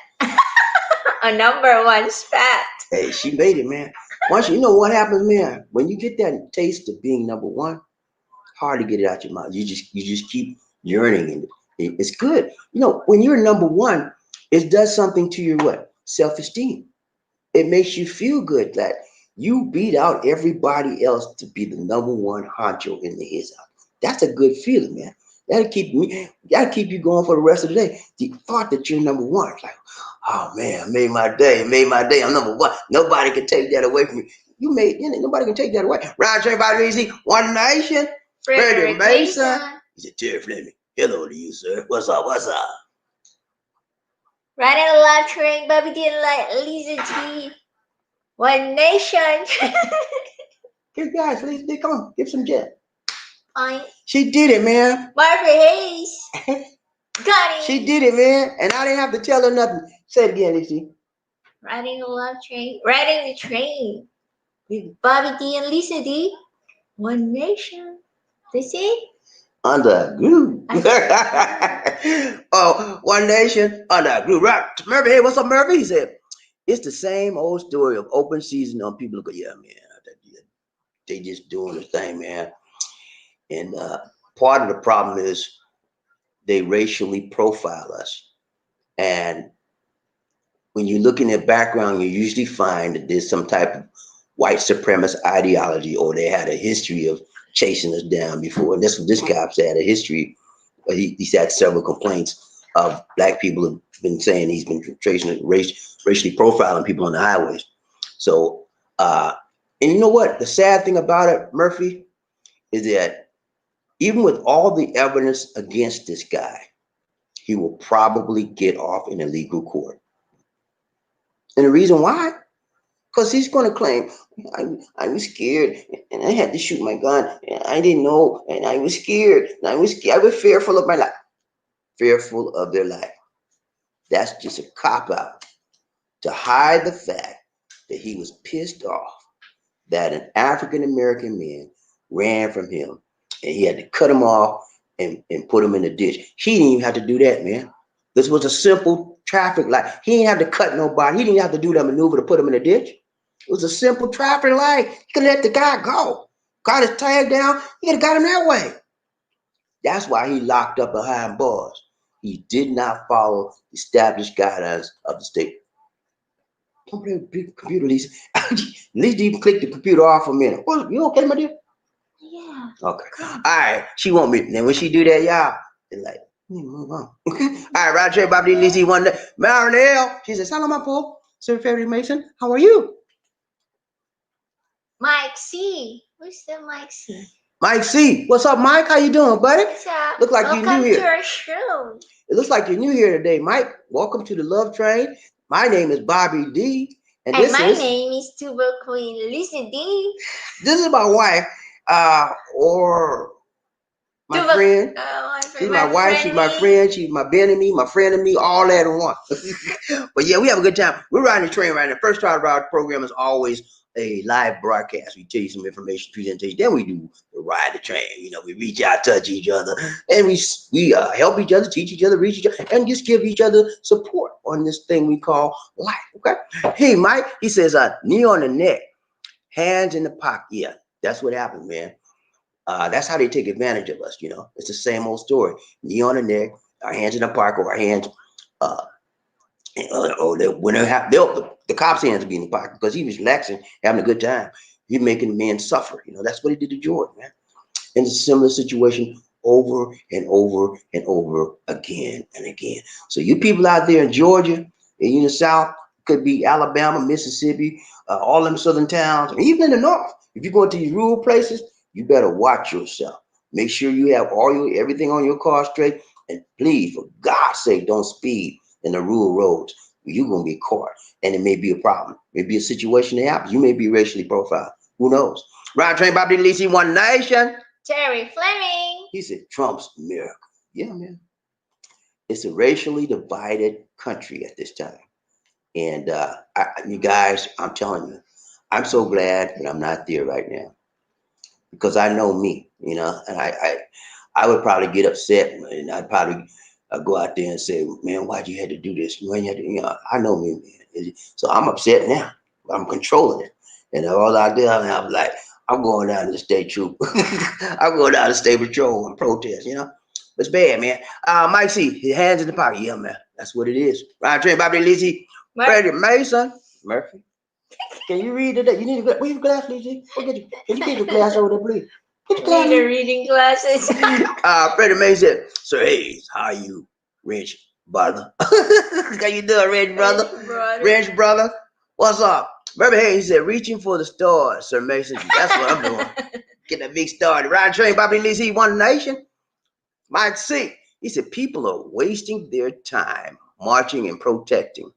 A number one spot. Hey, she made it, man. Once you know what happens, man, when you get that taste of being number one, hard to get it out your mouth. You just keep yearning, and it's good. When you're number one, it does something to your what? Self-esteem. It makes you feel good that you beat out everybody else to be the number one honcho in the his house. That's a good feeling, man. That'll keep you going for the rest of the day. The thought that you're number one, it's like, oh man, I made my day. I'm number one. Nobody can take that away from me. Nobody can take that away. Round train, Bobby Easy, One Nation. Frederick Mason. He said, Terry Fleming, hello to you, sir. What's up? Riding a love train, Bobby didn't like Lisa T. One Nation. Here, guys, Lisa, come on, give some jet. Fine. She did it, man. Margaret Hayes. Got it. She did it, man. And I didn't have to tell her nothing. Say it again, Lisa. Riding a love train. Riding the train. With Bobby D and Lisa D. One Nation. They say? Under a groove. Oh, One Nation, under a groove. Right. Murphy, hey, what's up, Murphy? He said, it's the same old story of open season on people go, yeah, man, they just doing the thing, man. And part of the problem is they racially profile us. And when you look in their background, you usually find that there's some type of white supremacist ideology, or they had a history of chasing us down before. And that's what this guy said, a history. He's had several complaints of black people have been saying he's been tracing racially profiling people on the highways. So, and you know what? The sad thing about it, Murphy, is that even with all the evidence against this guy, he will probably get off in a legal court. And the reason why? Because he's going to claim, I was scared and I had to shoot my gun and I didn't know and I was scared and I was fearful of my life. Fearful of their life. That's just a cop-out to hide the fact that he was pissed off that an African-American man ran from him and he had to cut him off and put him in the ditch. He didn't even have to do that, man. This was a simple traffic light. He didn't have to cut nobody. He didn't have to do that maneuver to put him in the ditch. It was a simple traffic light. He could let the guy go. Got his tag down. He could have got him that way. That's why he locked up behind bars. He did not follow established guidelines of the state. Don't play with the computer, Lisa. At least you click the computer off for a minute. Well, you okay, my dear? Yeah. Okay. All right. She want me. Then when she do that, y'all, it's like, move on. All right, Roger, Bobby, Lizzie, one day. Marinelle, she says, hello, my Paul. Sir Ferry Mason, how are you? Mike C. Who's the Mike C? Mike C. What's up, Mike? How you doing, buddy? What's up? Look like you're new here. Welcome to our show. It looks like you're new here today, Mike. Welcome to the Love Train. My name is Bobby D. And my name is Tuba Queen Lizzie D. This is my wife, or my friend. She's my wife, she's my friend, she's my enemy, my friend of me, all that in one. But yeah, we have a good time. We're riding the train right now. The first part of our program is always a live broadcast. We tell you some information, presentation. Then we do the ride the train. You know, we reach out, touch each other, and we help each other, teach each other, reach each other, and just give each other support on this thing we call life. Okay. Hey, Mike, he says, knee on the neck, hands in the pocket. Yeah, that's what happened, man. That's how they take advantage of us. You know, it's the same old story. Knee on the neck, our hands in the pocket, or our hands. When the cops' hands will be in the pocket because he was relaxing, having a good time. He's making the man suffer. You know, that's what he did to Jordan, man. And it's a similar situation over and over and over again and again. So you people out there in Georgia, and in the South, could be Alabama, Mississippi, all them southern towns, and even in the North. If you go to these rural places, you better watch yourself. Make sure you have everything on your car straight. And please, for God's sake, don't speed in the rural roads. You're going to get caught. And it may be a problem. Maybe a situation that happens. You may be racially profiled. Who knows? Round train, Bobby Lisi, One Nation. Terry Fleming. He said, Trump's America. Yeah, man. It's a racially divided country at this time. And you guys, I'm telling you, I'm so glad that I'm not there right now. Because I know me, you know, and I would probably get upset, and I'd probably go out there and say, man, why'd you have to do this? When you had to, you know, I know me, man. So I'm upset now. I'm controlling it. And all I did, I'm like, I'm going down to the state troop. I'm going down to state patrol and protest, you know. It's bad, man. Mike C, his hands in the pocket. Yeah, man. That's what it is. Ryan Train, Bobby Lizzie, Freddie Mason, Murphy. Can you read it? You need to where's your glass, Lizzie? Can you get your glass over there, please? Get your glass. Need the reading glasses. Freddie Mason. Sir Hayes, how are you, Rich brother? How you doing, Rich brother? Rich brother. What's up? Murphy Hayes said, reaching for the stars, Sir Mason. That's what I'm doing. Get that big star. Ryan Train, Bobby Lizzie, One Nation. Mike C. He said, people are wasting their time marching and protesting.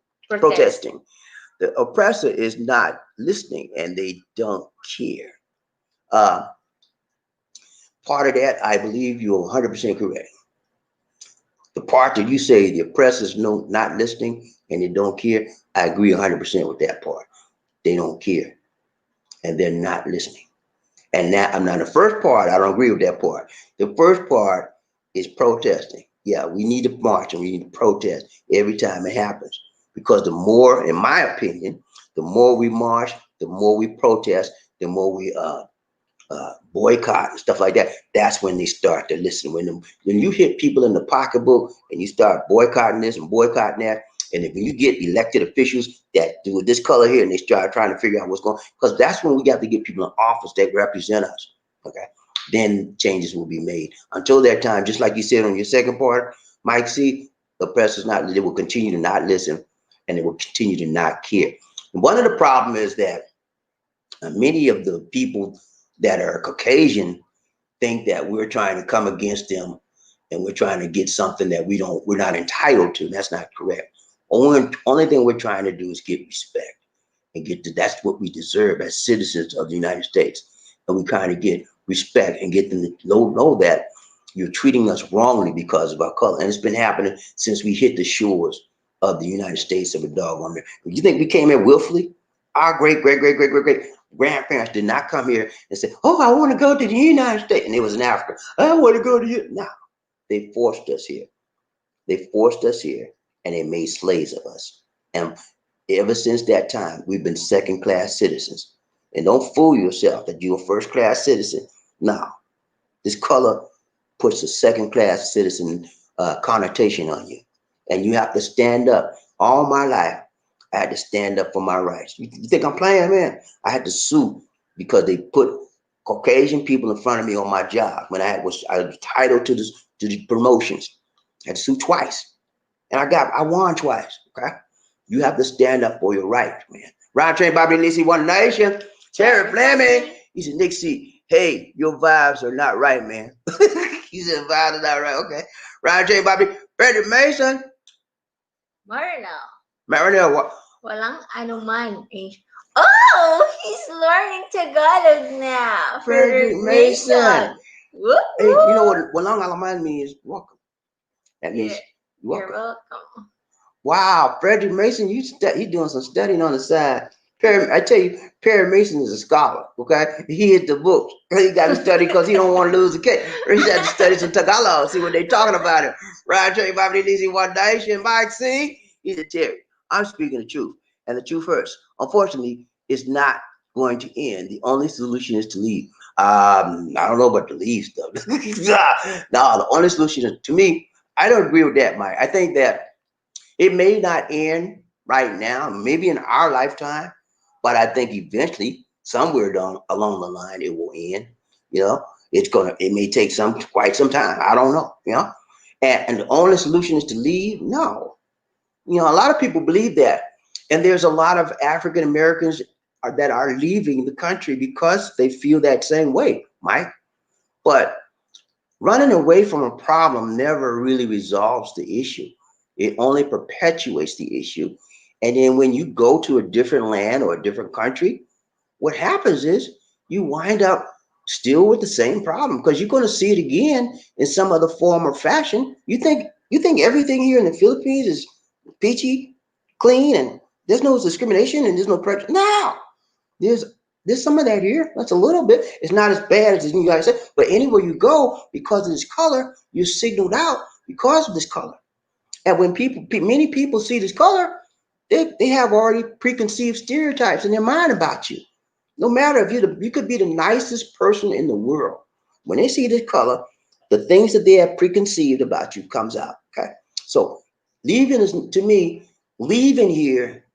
The oppressor is not listening and they don't care. Part of that, I believe you're 100% correct. The part that you say the oppressor's not listening and they don't care, I agree 100% with that part. They don't care and they're not listening. And that, I'm not the first part, I don't agree with that part. The first part is protesting. Yeah, we need to march and we need to protest every time it happens. Because the more, in my opinion, the more we march, the more we protest, the more we boycott and stuff like that. That's when they start to listen. When you hit people in the pocketbook and you start boycotting this and boycotting that, And if you get elected officials that do this color here and they start trying to figure out what's going on, because that's when we got to get people in office that represent us. Okay. Then changes will be made. Until that time, just like you said on your second part, Mike C, the press is not, they will continue to not listen and they will continue to not care. And one of the problems is that many of the people that are Caucasian think that we're trying to come against them and we're trying to get something that we're not entitled to. That's not correct. Only thing we're trying to do is get respect and that's what we deserve as citizens of the United States. And we kind of get respect and get them to know that you're treating us wrongly because of our color. And it's been happening since we hit the shores of the United States of a doggone. You think we came here willfully? Our great grandparents did not come here and say, oh, I want to go to the United States. And it was in Africa. I want to go to you. No, they forced us here. They forced us here and they made slaves of us. And ever since that time, we've been second-class citizens. And don't fool yourself that you're a first-class citizen. No, this color puts a second-class citizen connotation on you. And you have to stand up. All my life, I had to stand up for my rights. You think I'm playing, man? I had to sue because they put Caucasian people in front of me on my job when I was entitled to the promotions. I had to sue twice. And I won twice. Okay. You have to stand up for your rights, man. Ron Train, Bobby Lacey, One Nation. Terry Fleming. He said, Nick C, hey, your vibes are not right, man. He said, vibes are not right. Okay. Ron Train, Bobby. Freddie Mason. Marinel, what? Walang anuman. Oh, he's learning Tagalog now. Freddie Mason. Whoop, Hey, you know whoop. what walang alaman means? Welcome. That means You're welcome. welcome. Wow, Freddie Mason, you doing some studying on the side. I tell you, Perry Mason is a scholar. Okay, he hit the books. He got to study because he don't want to lose the case. He got to study some Tagalog, see what they talking about it. Ryan Trey, Bobby Lizzie, One Nation, Mike C. He said, Terry, I'm speaking the truth, and the truth first. Unfortunately, it's not going to end. The only solution is to leave. I don't know about the leave stuff. No, the only solution is, to me, I don't agree with that, Mike. I think that it may not end right now, maybe in our lifetime, but I think eventually, somewhere along the line, it will end. You know, it may take quite some time. I don't know. You know, and the only solution is to leave. No, you know, a lot of people believe that, and there's a lot of African Americans that are leaving the country because they feel that same way, Mike. But running away from a problem never really resolves the issue. It only perpetuates the issue. And then when you go to a different land or a different country, what happens is you wind up still with the same problem because you're going to see it again in some other form or fashion. You think everything here in the Philippines is peachy, clean, and there's no discrimination and there's no prejudice? No, there's some of that here. That's a little bit. It's not as bad as the United States, but anywhere you go, because of this color, you're signaled out because of this color. And when many people see this color, they have already preconceived stereotypes in their mind about you. No matter if you could be the nicest person in the world. When they see this color, the things that they have preconceived about you comes out. Okay. So leaving is, to me, leaving here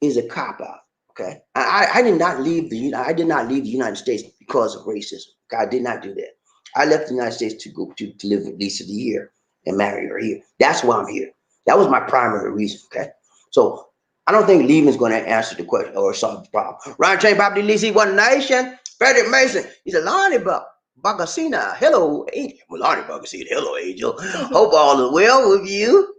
is a cop out. Okay. I did not leave the United States because of racism. Okay? I did not do that. I left the United States to go to live at least a year and marry her here. That's why I'm here. That was my primary reason. Okay. So I don't think leaving is going to answer the question or solve the problem. Ryan Chain, Bob DeLisi, One Nation, Frederick Mason. He's a Lonnie Bagacina. Hello, Angel. Well, Lonnie Bagacina. Hello, Angel. Hope all is well with you.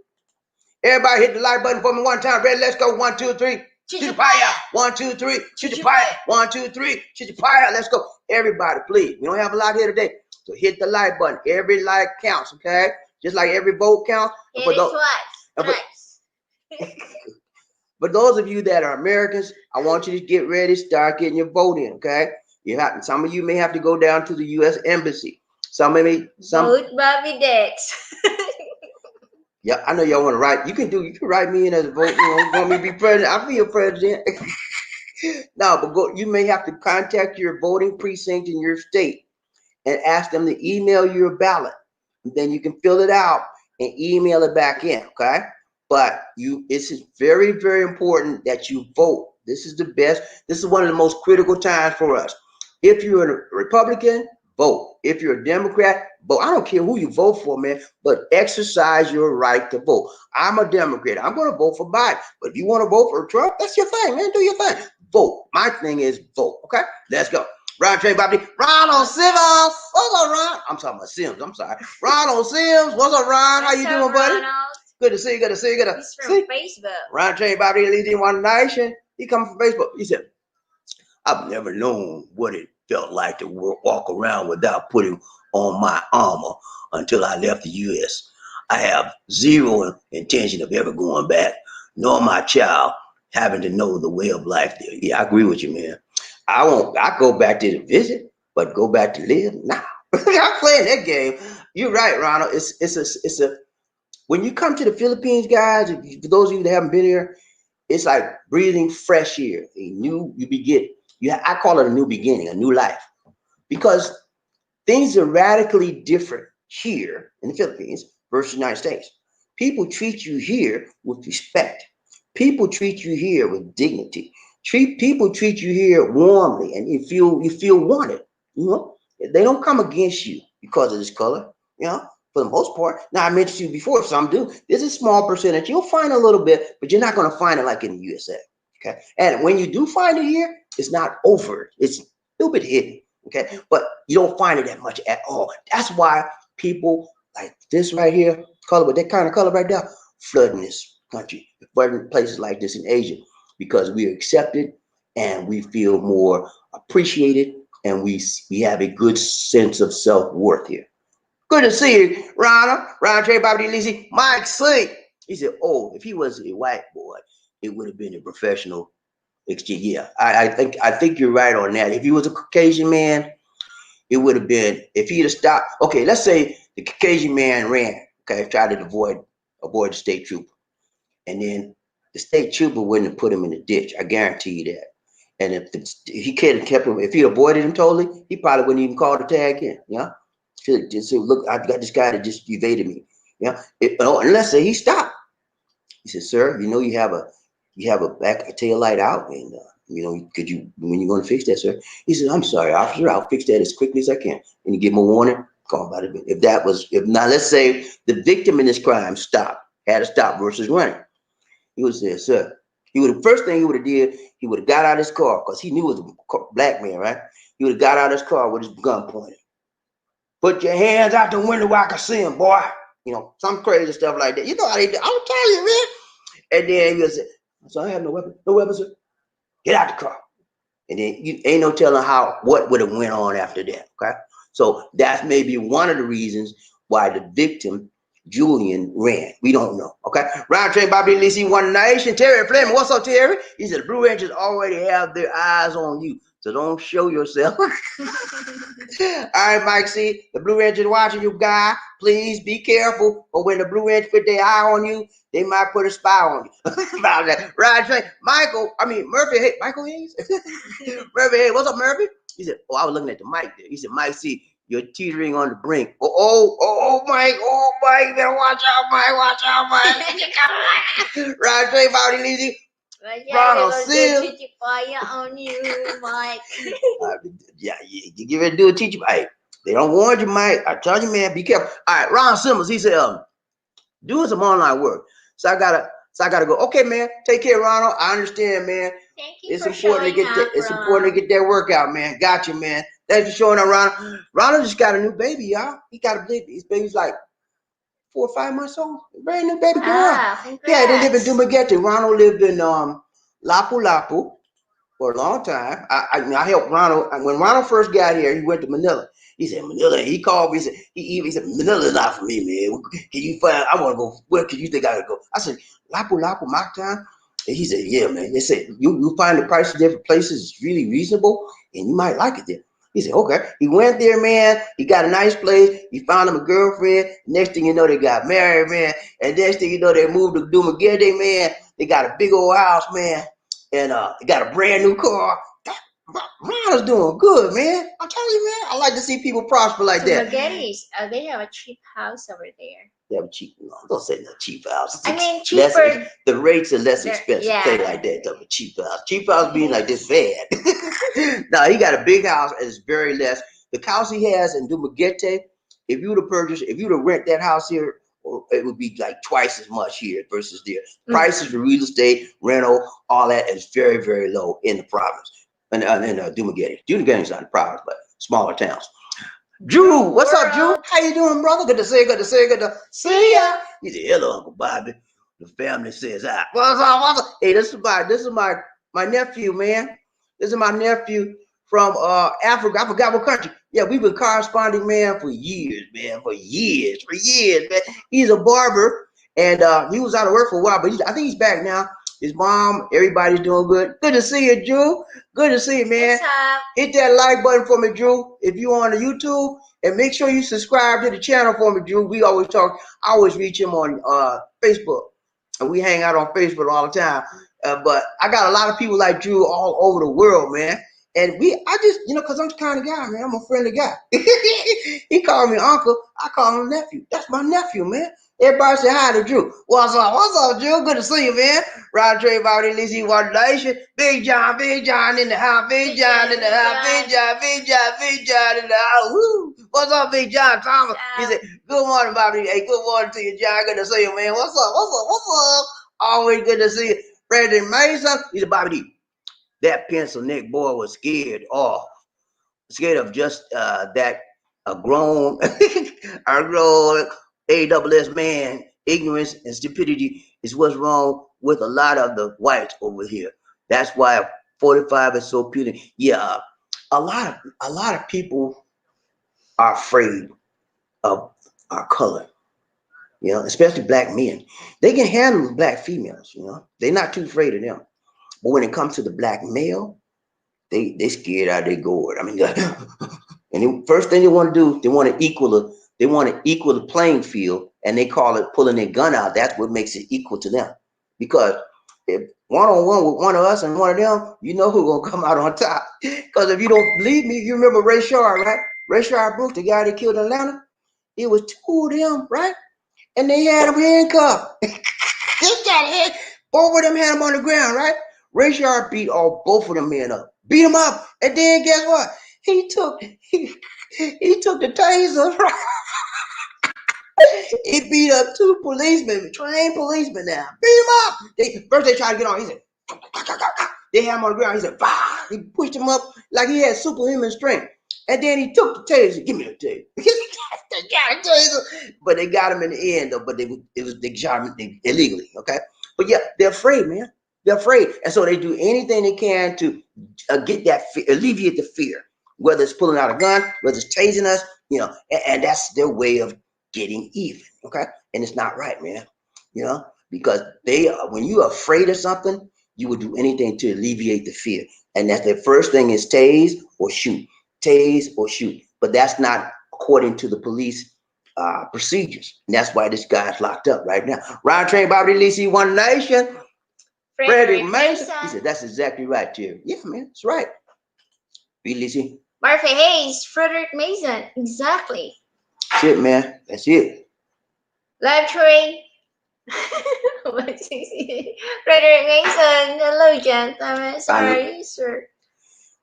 Everybody hit the like button for me one time. Ready? Let's go. 1, 2, 3. Chichipaya. 1, 2, 3. Chichipaya. 1, 2, 3. Chichipaya. Let's go. Everybody, please. We don't have a lot here today. So hit the like button. Every like counts, okay? Just like every vote counts. Hit it twice. For those of you that are Americans, I want you to get ready, start getting your vote in, okay? Some of you may have to go down to the U.S. Embassy. Vote Bobby Dex. Yeah, I know y'all want to write. You can write me in as a vote. You want me to be president? I'll be your president. No, but you may have to contact your voting precinct in your state and ask them to email you a ballot. And then you can fill it out and email it back in, okay? But it's very, very important that you vote. This is the best. This is one of the most critical times for us. If you're a Republican, vote. If you're a Democrat, vote. I don't care who you vote for, man, but exercise your right to vote. I'm a Democrat. I'm going to vote for Biden. But if you want to vote for Trump, that's your thing, man. Do your thing. Vote. My thing is vote. Okay? Let's go. Ron Trey Bobby. Ronald Sims. What's up, Ron? I'm talking about Sims. I'm sorry. Ronald Sims. What's up, Ron? How you doing, buddy? Ronald? Good to see you. Good to see you. Good to He's from see. Facebook. Ron Trey Bobby leading One Nation. He come from Facebook. He said, I've never known what it felt like to walk around without putting on my armor until I left the U.S. I have zero intention of ever going back, nor my child having to know the way of life there. Yeah, I agree with you, man. I go back there to visit, but go back to live? Nah. I'm playing that game. You're right, Ronald. It's a when you come to the Philippines, guys, for those of you that haven't been here, it's like breathing fresh air. I call it a new beginning, a new life. Because things are radically different here in the Philippines versus the United States. People treat you here with respect. People treat you here with dignity. People treat you here warmly, and you feel wanted. You know, they don't come against you because of this color. You know, for the most part. Now I mentioned to you before, some do. There's a small percentage. You'll find a little bit, but you're not going to find it like in the USA. Okay, and when you do find it here, it's not overt. It's a little bit hidden. Okay, but you don't find it that much at all. That's why people like this right here, color with that kind of color right there, flooding this country, flooding places like this in Asia, because we are accepted and we feel more appreciated, and we have a good sense of self-worth here. Good to see you, Ron Trey, Bobby Lizzie, Mike C. He said, "Oh, if he was a white boy, it would have been a professional exchange." Yeah, I think you're right on that. If he was a Caucasian man, it would have been, if he'd have stopped. Okay, let's say the Caucasian man ran. Okay, tried to avoid the state trooper, and then the state trooper wouldn't have put him in the ditch. I guarantee you that. And if he could have kept him, if he avoided him totally, he probably wouldn't even call the tag in. Yeah. Just say, look, I've got this guy that just evaded me. Yeah. Unless say he stopped. He said, "Sir, you know you have a tail light out, and could you, when you going to fix that, sir?" He said, "I'm sorry, officer, I'll fix that as quickly as I can." And you give him a warning, call about it. If now let's say the victim in this crime had to stop versus running. He would say, "Sir," first thing he would have did, he would have got out of his car, because he knew it was a black man, right? He would have got out of his car with his gun pointed. "Put your hands out the window where I can see him, boy." Some crazy stuff like that. You know how they do. I'm telling you, man. And then he would say, "So I have no weapon. No weapon, sir. Get out the car." And then you ain't no telling what would have went on after that. Okay. So that's maybe one of the reasons why the victim, Julian, ran. We don't know. Okay. Round train, Bobby Lisi, One Nation. Terry Fleming. What's up, Terry? He said the Blue Rangers already have their eyes on you, so don't show yourself. All right, Mike C. The Blue Rangers watching you, guy. Please be careful. But when the Blue Rangers put their eye on you, they might put a spy on you. About that. Right, train. Murphy. Hey, Michael Hayes. Murphy. Hey, what's up, Murphy? He said, "Oh, I was looking at the mic there." He said, "Mike C, you're teetering on the brink." Mike. Oh, Mike. You better watch out, Mike. Watch out, Mike. Right, train, Bobby Lizzie. Ronald Sims. On you, Mike. You give it to do a teacher. Hey, they don't warn you, Mike. I tell you, man, be careful. All right, Ron Simmons, he said, doing some online work. So I gotta go. Okay, man. Take care, Ronald. I understand, man. Thank you It's for important to get that. It's important to get that workout, man. Got you, man. Thanks for showing up, Ronald. Ronald just got a new baby, y'all. He got a baby. His baby's like 4 or 5 months old. Brand new baby girl. Congrats. Yeah, they live in Dumaguete. Ronald lived in Lapu-Lapu for a long time. I helped Ronald. When Ronald first got here, he went to Manila. He said, "Manila." He called me. He said, "Manila's not for me, man. Can you find? I want to go. Where can you think I could go?" I said, "Lapu-Lapu, Mactan." And he said, "Yeah, man." They said, you find the price of different places is really reasonable, and you might like it there." He said, "Okay." He went there, man. He got a nice place. He found him a girlfriend. Next thing you know, they got married, man. And next thing you know, they moved to Dumaguete, man. They got a big old house, man. And they got a brand new car. Ron is doing good, man. I'm telling you, man. I like to see people prosper like that. Spaghetti's. They have a cheap house over there. They have a cheap. No, don't say no cheap house. I mean, cheaper. The rates are less expensive. Yeah. Say like that. A cheap house. Cheap house being like this bad. No, he got a big house and it's very less. The house he has in Dumaguete, if you were to purchase, if you were to rent that house here, it would be like twice as much here versus there. Prices for real estate, rental, all that is very, very low in the province. And in Dumaguete. Dumaguete is not a province, but smaller towns. Drew, what's up, Drew? How you doing, brother? Good to see you. Good to see you. Good to see ya. He said, "Hello, Uncle Bobby." The family says, "Ah, what's up? What's up?" Hey, this is my nephew, man. This is my nephew from Africa. I forgot what country. Yeah, we've been corresponding, man, for years, man. For years, man. He's a barber, and he was out of work for a while, but I think he's back now. His mom, everybody's doing good. Good to see you, Drew. Good to see you, man. Hit that like button for me, Drew, if you're on the YouTube. And make sure you subscribe to the channel for me, Drew. We always talk. I always reach him on Facebook. And we hang out on Facebook all the time. But I got a lot of people like Drew all over the world, man. And I just, because I'm the kind of guy, man. I'm a friendly guy. He called me uncle. I call him nephew. That's my nephew, man. Everybody say hi to Drew. What's up? What's up, Drew? Good to see you, man. Rod Trey about at least he one nation. Big John in the house. Big John in the house. Big John in the house. Woo. What's up, Big John Thomas? He said, "Good morning, Bobby. Hey, good morning to you, John. Good to see you, man. What's up? What's up? Always good to see you. President Mason." He said, "Bobby D, that pencil neck boy was scared of just that a grown AWS man, ignorance and stupidity is what's wrong with a lot of the whites over here. That's why 45 is so puny." Yeah, a lot of people are afraid of our color, especially black men. They can handle black females, they're not too afraid of them. But when it comes to the black male, they scared out of their gourd. I mean, and the first thing they want to do, they want to equal the playing field, and they call it pulling their gun out. That's what makes it equal to them. Because if one-on-one with one of us and one of them, who's gonna come out on top. Because if you don't believe me, you remember Ray Shard, right? Ray Shard Brooks, the guy that killed in Atlanta. It was two of them, right? And they had him handcuffed. Both of them had him on the ground, right? Ray Shard beat both of them men up. Beat them up. And then guess what? He took the taser. He beat up two policemen, trained policemen now. Beat him up. First they tried to get on. He said, they had him on the ground. He said, bah! He pushed him up like he had superhuman strength. And then he took the taser. "Give me the taser." They got a taser. But they got him in the end, though. But they shot him illegally, okay? But yeah, they're afraid, man. They're afraid. And so they do anything they can to get that alleviate the fear. Whether it's pulling out a gun, whether it's tasing us, and that's their way of getting even, okay? And it's not right, man, because when you're afraid of something, you will do anything to alleviate the fear. And that's the first thing is tase or shoot. Tase or shoot. But that's not according to the police procedures. And that's why this guy's locked up right now. Ron Train, Bobby Lisi, One Nation. Frederick Mason. He said, "That's exactly right, Jerry." Yeah, man, that's right. Lisi. Murphy Hayes, Frederick Mason. Exactly. That's it, man. That's it. Live train. Frederick Mason. Hello, gentlemen. Sorry, sir.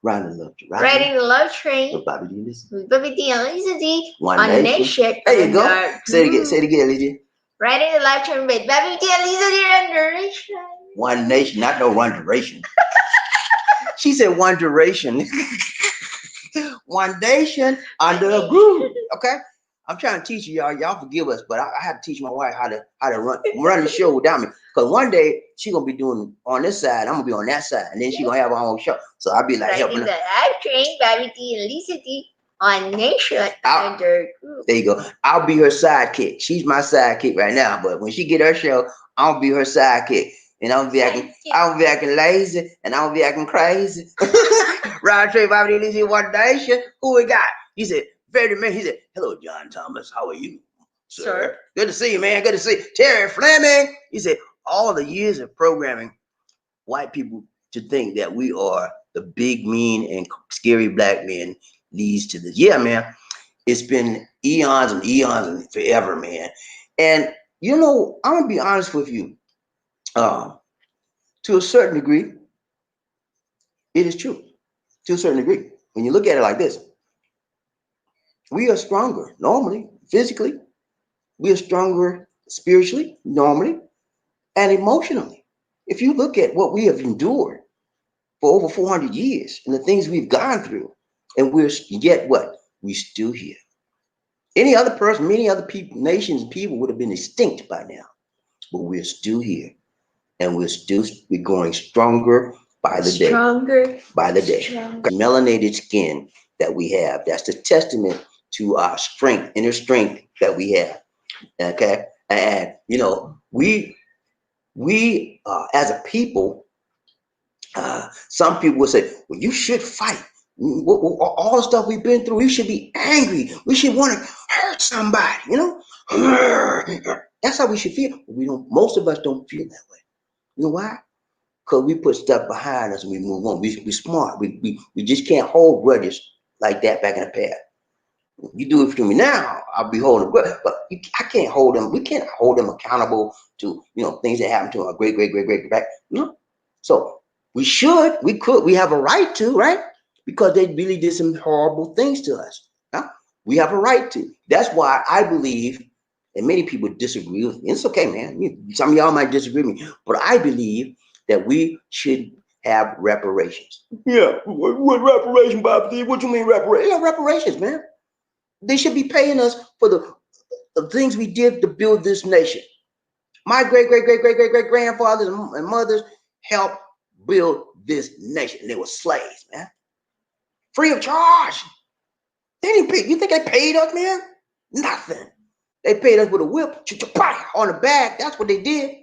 Riding the love train. Riding the love train. With Bobby D. Listen. With Bobby D. Listen. One Nation. There you go. Say it again, Lizzie. Riding the love train with Bobby D. Listen. One Nation, not no one duration. She said one duration. One nation under a groove. Okay, I'm trying to teach you, y'all. Y'all forgive us, but I have to teach my wife how to run the show without me. Because one day she gonna be doing on this side, I'm gonna be on that side, and then she gonna have her own show. So I'll be like helping her. Live train, Bobby D. and Lisa D. on Nation under group. There you go. I'll be her sidekick. She's my sidekick right now, but when she get her show, I'll be her sidekick. And I'm be acting lazy, and I'm be acting crazy. Rod Trey, Bobby Lizzie, One Nation. Who we got? He said, "Very." He said, "Hello, John Thomas. How are you, sir? Good to see you, man. Good to see you." Terry Fleming. He said, "All the years of programming white people to think that we are the big, mean, and scary black men leads to this. Yeah, man. It's been eons and eons and forever, man. And you know, I'm gonna be honest with you. To a certain degree, it is true. To a certain degree, when you look at it like this, we are stronger normally, physically. We are stronger spiritually, normally, and emotionally. If you look at what we have endured for over 400 years and the things we've gone through, and we're yet what? We still here. Any other person, many other people, nations, people would have been extinct by now, but we're still here, and we're growing stronger by the day. Stronger By the day. Stronger. Melanated skin that we have. That's the testament to our strength, inner strength that we have. Okay, and you know, we as a people, some people will say, well, you should fight. All the stuff we've been through, we should be angry. We should want to hurt somebody, you know. That's how we should feel. We don't. Most of us don't feel that way. You know why? Because we put stuff behind us and we move on. We smart. We just can't hold grudges like that back in the past. You do it to me now, I'll be holding a grudge. But I can't hold them. We can't hold them accountable to, you know, things that happened to our great back. You know? So we could, we have a right to, right? Because they really did some horrible things to us. Huh? We have a right to. That's why I believe, and many people disagree with me. It's okay, man. Some of y'all might disagree with me, but I believe that we should have reparations. Yeah, what reparations, Bob? What you mean reparations? Yeah, reparations, man. They should be paying us for the things we did to build this nation. My great grandfathers and mothers helped build this nation. They were slaves, man. Free of charge. They didn't pay. You think they paid us, man? Nothing. They paid us with a whip on the back. That's what they did.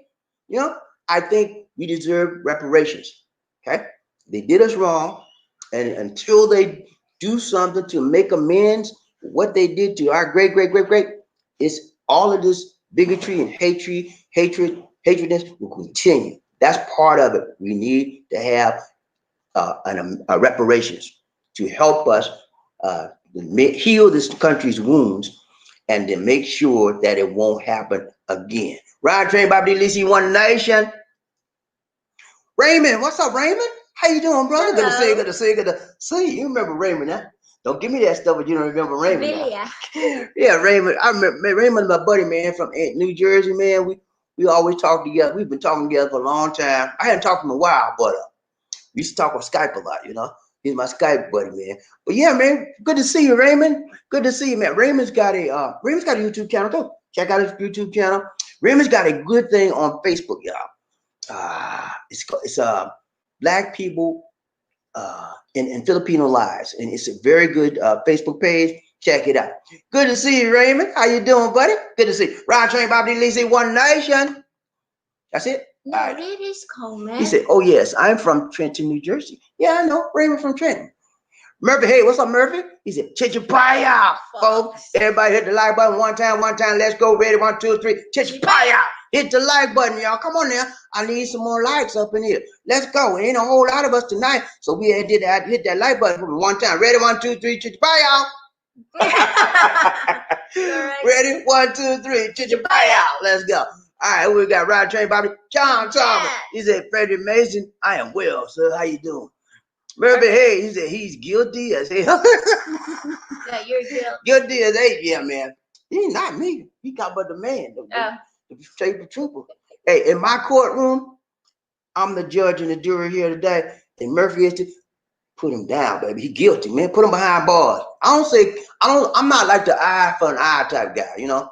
You know, I think we deserve reparations. Okay? They did us wrong. And until they do something to make amends, what they did to our great, it's all of this bigotry and hatredness will continue. That's part of it. We need to have a reparations to help us heal this country's wounds and to make sure that it won't happen again. Ride train, Bobby Lisi, One Nation. Raymond, what's up, Raymond? How you doing, brother? Hello. Good to see. You remember Raymond, huh? Don't give me that stuff if you don't remember Raymond. Yeah, Raymond. I remember Raymond, my buddy, man, from New Jersey, man. We always talk together. We've been talking together for a long time. I hadn't talked to him in a while, but we used to talk on Skype a lot, you know. He's my Skype buddy, man. But yeah, man, good to see you, Raymond. Good to see you, man. Raymond's got a YouTube channel too. Check out his YouTube channel. Raymond's got a good thing on Facebook, y'all. It's Black people in Filipino lives, and it's a very good Facebook page. Check it out. Good to see you, Raymond. How you doing, buddy? Good to see you. Ride train, Bobby Lisi, One Nation. That's it. No, right. It is comment. He said, "Oh yes, I'm from Trenton, New Jersey." Yeah, I know. Raymond from Trenton. Murphy, hey, what's up, Murphy? He said, "Chichipaya, folks. Everybody hit the like button one time. Let's go. Ready? 1, 2, 3. Chichipaya. Hit the like button, y'all. Come on now. I need some more likes up in here. Let's go. Ain't a whole lot of us tonight, so we had to hit that like button for me one time. Ready? 1, 2, 3. Chichipaya. Ready? 1, 2, 3. Chichipaya. Let's go. All right, we got Ride Train Bobby. John Thomas. He said, "Freddie Mason, I am well, sir. How you doing?" Murphy, hey, he said he's guilty as hell. Yeah, you're guilty. Guilty as hell, yeah, man. He's not me. He talking about the man, the paper trooper. Hey, in my courtroom, I'm the judge and the jury here today, and Murphy is to put him down, baby. He guilty, man. Put him behind bars. I'm not like the eye for an eye type guy, you know.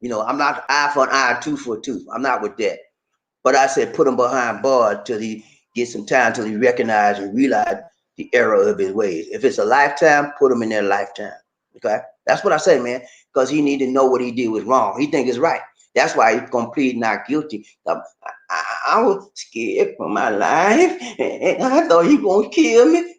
I'm not eye for an eye, tooth for a tooth. I'm not with that. But I said put him behind bars till he gets some time, till he recognize and realize the error of his ways. If it's a lifetime, put him in there lifetime. Okay? That's what I say, man. Because he need to know what he did was wrong. He think it's right. That's why he's gonna plead not guilty. I was scared for my life, and I thought he gonna kill me.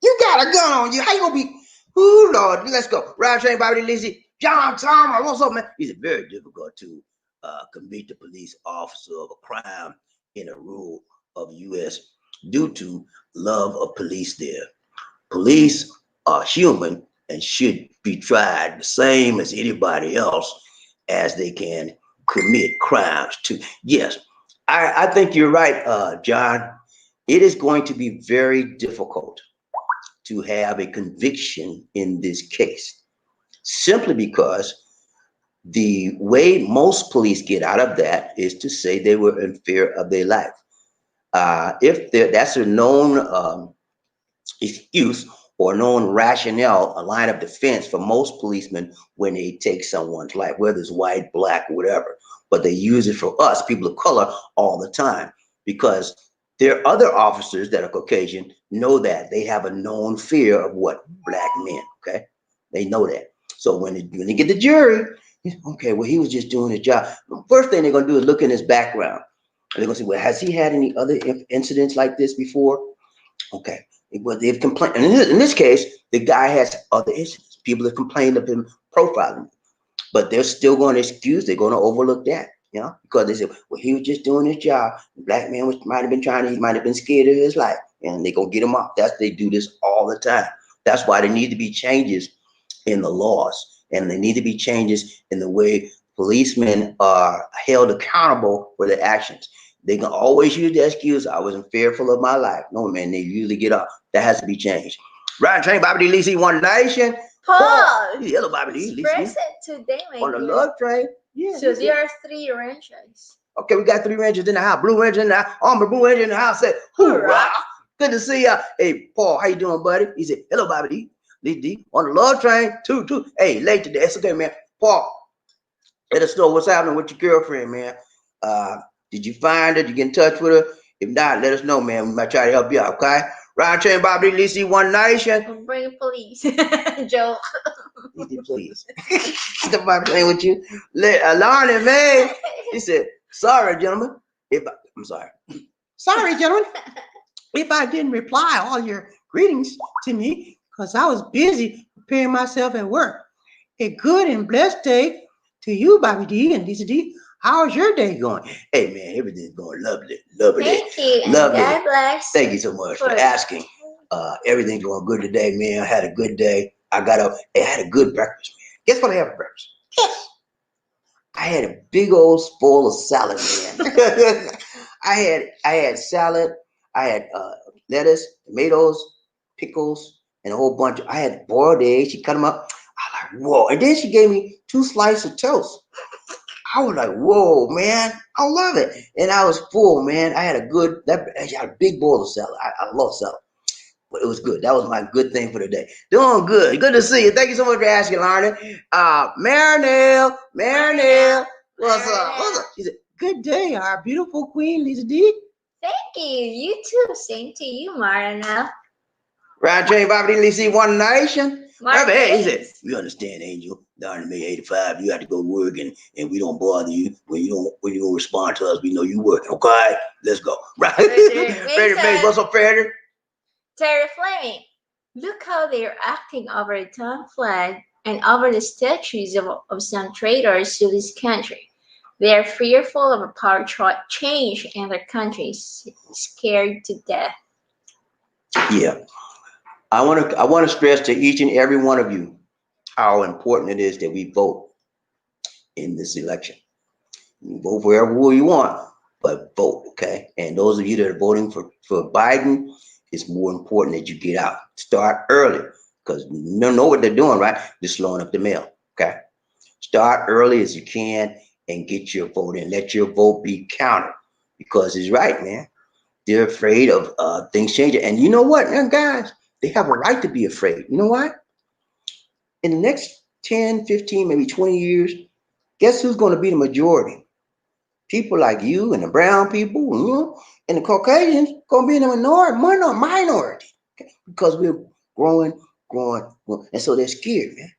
You got a gun on you. How you gonna be? Ooh, Lord, let's go. Ride train, Bobby Lizzie. John Thomas, what's up, man? It's very difficult to convict a police officer of a crime in a rule of the U.S. due to love of police there. Police are human and should be tried the same as anybody else as they can commit crimes too. Yes, I think you're right, John. It is going to be very difficult to have a conviction in this case simply because the way most police get out of that is to say they were in fear of their life. If that's a known excuse or known rationale, a line of defense for most policemen when they take someone's life, whether it's white, black, whatever. But they use it for us, people of color, all the time because their other officers that are Caucasian know that they have a known fear of what black men. Okay, they know that. So when they get the jury, okay, well he was just doing his job. The first thing they're gonna do is look in his background. And they're gonna say, well, has he had any other incidents like this before? Okay. Well, they've complained. And in this case, the guy has other incidents. People have complained of him profiling, but they're still going to excuse. They're going to overlook that, because they say, well, he was just doing his job. The black man might have been he might have been scared of his life, and they're going to get him off. They do this all the time. That's why there need to be changes in the laws, and there need to be changes in the way policemen are held accountable for their actions. They can always use the excuse, I wasn't fearful of my life. No, man, they usually get up. That has to be changed. Right, train Bobby D. Lisi, One Nation. Paul, Hello, Bobby D. it's Lisi. present today, my On the dear. love train. Yeah. So there are 3 ranches. Okay, we got 3 Rangers in the house. Blue Ranger in the house. Armor Blue Ranger in the house. Said, hoorah. Good to see ya. Hey, Paul, how you doing, buddy? He said, hello, Bobby D. Lisi. On the love train. Two. Hey, late today. It's okay, man. Paul, let us know what's happening with your girlfriend, man. Did you find her? Did you get in touch with her? If not, let us know, man. We might try to help you out, okay? Ryan Chain, Bobby Lisi, One Nation. Bring police. Joke. Please. Stop by playing with you. Lonnie, man. He said, sorry, gentlemen. I'm sorry. Sorry, gentlemen. If I didn't reply all your greetings to me, because I was busy preparing myself at work. A good and blessed day to you, Bobby D and Lisa D. How's your day going? Hey, man, everything's going lovely. Thank you. And lovely. God bless. Thank you so much for asking. Everything's going good today, man. I had a good day. I had a good breakfast, man. Guess what I had for breakfast? Yes. I had a big old bowl of salad, man. I had salad. I had lettuce, tomatoes, pickles, and a whole bunch. I had boiled eggs. She cut them up. I was like, whoa. And then she gave me 2 slices of toast. I was like, whoa, man, I love it. And I was full, man. I had a big bowl of salad. I love salad. But it was good. That was my good thing for the day. Doing good. Good to see you. Thank you so much for asking, Larny. Marinelle. What's up? She said, good day, our beautiful queen, Lisa D. Thank you. You too. Same to you, Marinelle. Ryan Jane, Bobby D. Lisa, One Nation. Hey, he said, we understand, Angel. Down in May 85, you have to go to work and we don't bother you. When you don't respond to us, we know you working. Okay? Let's go. Right? Freddie Mason, what's up, Freddie? Terry Fleming. Look how they're acting over the town flag and over the statues of some traitors to this country. They are fearful of a power change in their country, scared to death. Yeah. I want to stress to each and every one of you how important it is that we vote in this election. You vote for whoever you want, but vote, okay? And those of you that are voting for Biden, it's more important that you get out. Start early, because you don't know what they're doing, right? They're slowing up the mail, okay? Start early as you can and get your vote in. Let your vote be counted, because it's right, man. They're afraid of things changing. And you know what, guys? They have a right to be afraid. You know why? In the next 10, 15, maybe 20 years, guess who's going to be the majority? People like you and the brown people, and the Caucasians going to be in the minority. Okay? Because we're growing. And so they're scared, man.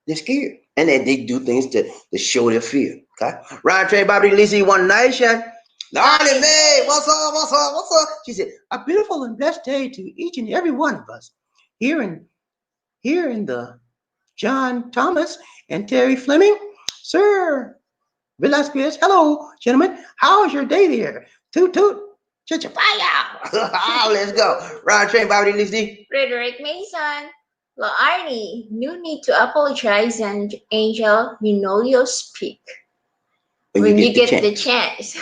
They're scared. And they do things to show their fear. Okay? Ryan Trey, Bobby Lisi, One Nation. Darling May, what's up? She said, a beautiful and blessed day to each and every one of us here in the John Thomas and Terry Fleming. Sir Velasquez, hello, gentlemen. How's your day there? Toot toot. Shut your fire. Let's go. Ron Train, Bobby Lee. Frederick Mason. Well, Arnie, no need to apologize, and Angel, you know you'll speak when you get the chance.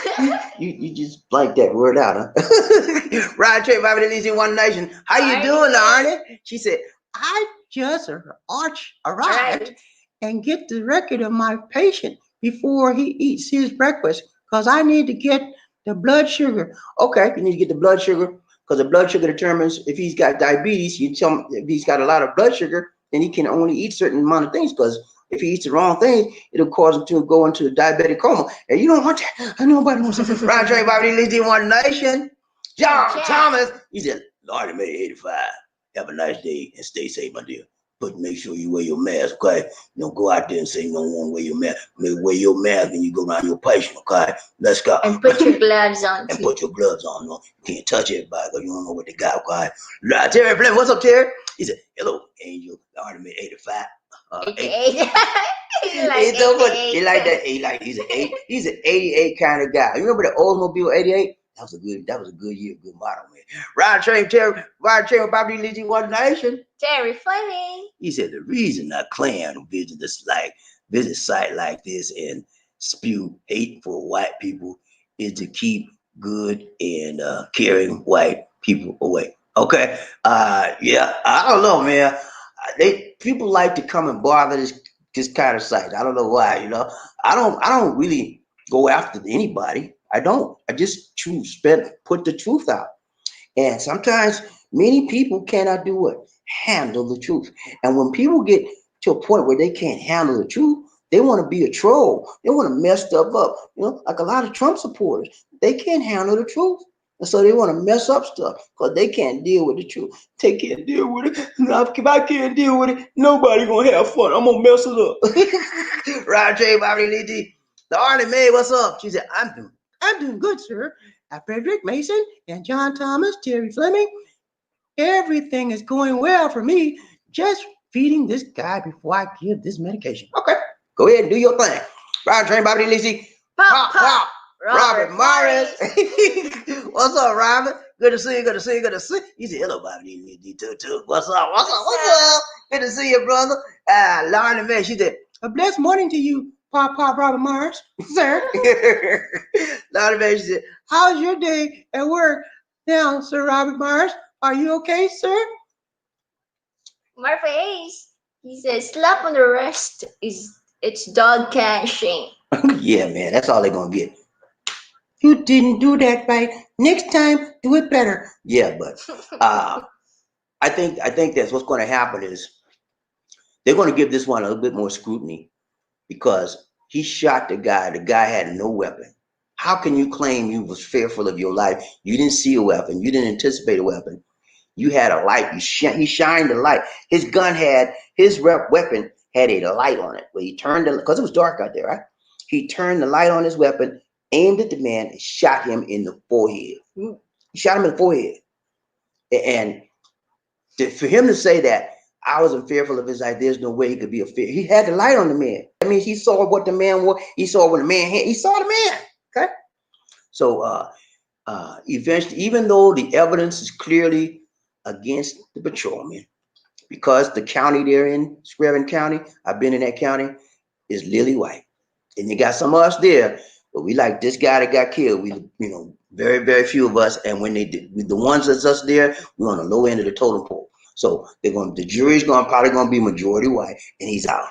You just blank that word out, huh? Ron Train, Bobby Lee, One Nation. How you doing, Arnie? She said, I just arrived Right. and get the record of my patient before he eats his breakfast because I need to get the blood sugar. Okay, you need to get the blood sugar because the blood sugar determines if he's got diabetes. You tell him if he's got a lot of blood sugar, then he can only eat certain amount of things because if he eats the wrong things, it'll cause him to go into a diabetic coma. And you don't want that. I know nobody wants that. Ron Train, Bobby Lee, One Nation. John Thomas. He said, Lord, made 85. Have a nice day and stay safe, my dear. But make sure you wear your mask, okay? Don't go out there and say you don't want to wear your mask. Wear your mask when you go around your patient, okay? Let's go. And put your gloves on. And put your gloves on. No? You can't touch everybody because you don't know what they got, okay? Terry Flynn, what's up, Terry? He said, hello, Angel. I already made 85. 88. He like that. He's an 88 kind of guy. You remember the Oldsmobile 88? That was a good year, good model, man. Ride train with Bobby Lee, One Nation. Terry Fleming. He said the reason I claim to visit site like this and spew hate for white people is to keep good and caring white people away. Okay. Yeah, I don't know, man. People like to come and bother this kind of site. I don't know why, you know. I don't really go after anybody. I don't. I just put the truth out. And sometimes many people cannot do what? Handle the truth. And when people get to a point where they can't handle the truth, they want to be a troll. They want to mess stuff up. You know, like a lot of Trump supporters, they can't handle the truth. And so they want to mess up stuff because they can't deal with the truth. They can't deal with it. If I can't deal with it, nobody gonna have fun. I'm gonna mess it up. Roger, Bobby Lee, the Arlie Mae, what's up? She said, I'm doing good, sir. Frederick Mason and John Thomas, Terry Fleming. Everything is going well for me. Just feeding this guy before I give this medication. Okay, go ahead and do your thing. Roger, Bobby Lee, pop. Robert Morris. What's up, Robert? Good to see you. He said, hello, Bobby Lee, too. What's up? Good to see you, brother. Lauren and May, she said, a blessed morning to you, Pop Robert Morris, sir. Lauren and May, she said, how's your day at work now, Sir Robert Morris? Are you okay, sir? Murphy Ace, he says, slap on the wrist it's dog cashing. Yeah, man, that's all they're gonna get. You didn't do that right. Next time, do it better. Yeah, but I think that's what's going to happen is they're going to give this one a little bit more scrutiny because he shot the guy. The guy had no weapon. How can you claim you was fearful of your life? You didn't see a weapon. You didn't anticipate a weapon. You had a light. He shined the light. His weapon had a light on it. But he turned it because it was dark out there, right? He turned the light on his weapon, aimed at the man, and shot him in the forehead. He shot him in the forehead. And for him to say that, I wasn't fearful of his life, there's no way he could be a fear. He had the light on the man. That means he saw what the man was. He saw what the man had. He saw the man. Okay? So eventually, even though the evidence is clearly against the patrolman, because the county they're in, Screven County, I've been in that county, is lily white. And you got some of us there, but we like this guy that got killed. We, very, very few of us. And when they did, the ones that's us there, we're on the low end of the totem pole. So the jury's probably going to be majority white, and he's out.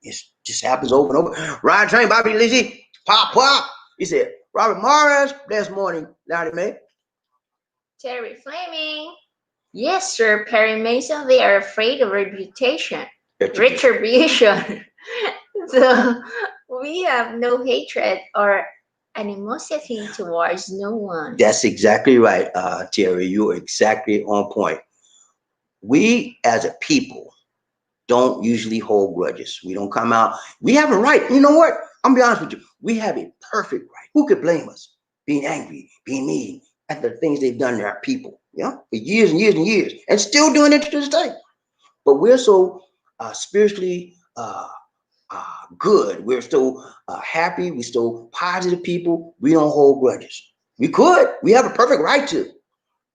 It just happens over and over. Ryan Train, Bobby Lee, pop. He said, Robert Morris, blessed morning, Larry May. Terry Fleming. Yes, sir, Perry Mason. They are afraid of retribution. So we have no hatred or animosity towards no one. That's exactly right, Terry. You're exactly on point. We as a people don't usually hold grudges. We don't come out. We have a right. You know what? I'm gonna be honest with you. We have a perfect right. Who could blame us? Being angry, being mean at the things they've done to our people, for years and years and years, and still doing it to this day. But we're so spiritually good. We're so happy. We're so positive people. We don't hold grudges. We could. We have a perfect right to,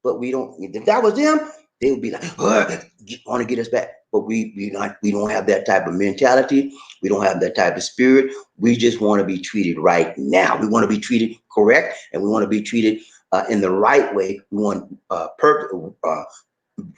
but we don't. If that was them, they would be like, want to get us back. But we not. We don't have that type of mentality. We don't have that type of spirit. We just want to be treated right now. We want to be treated correct, and we want to be treated in the right way. We want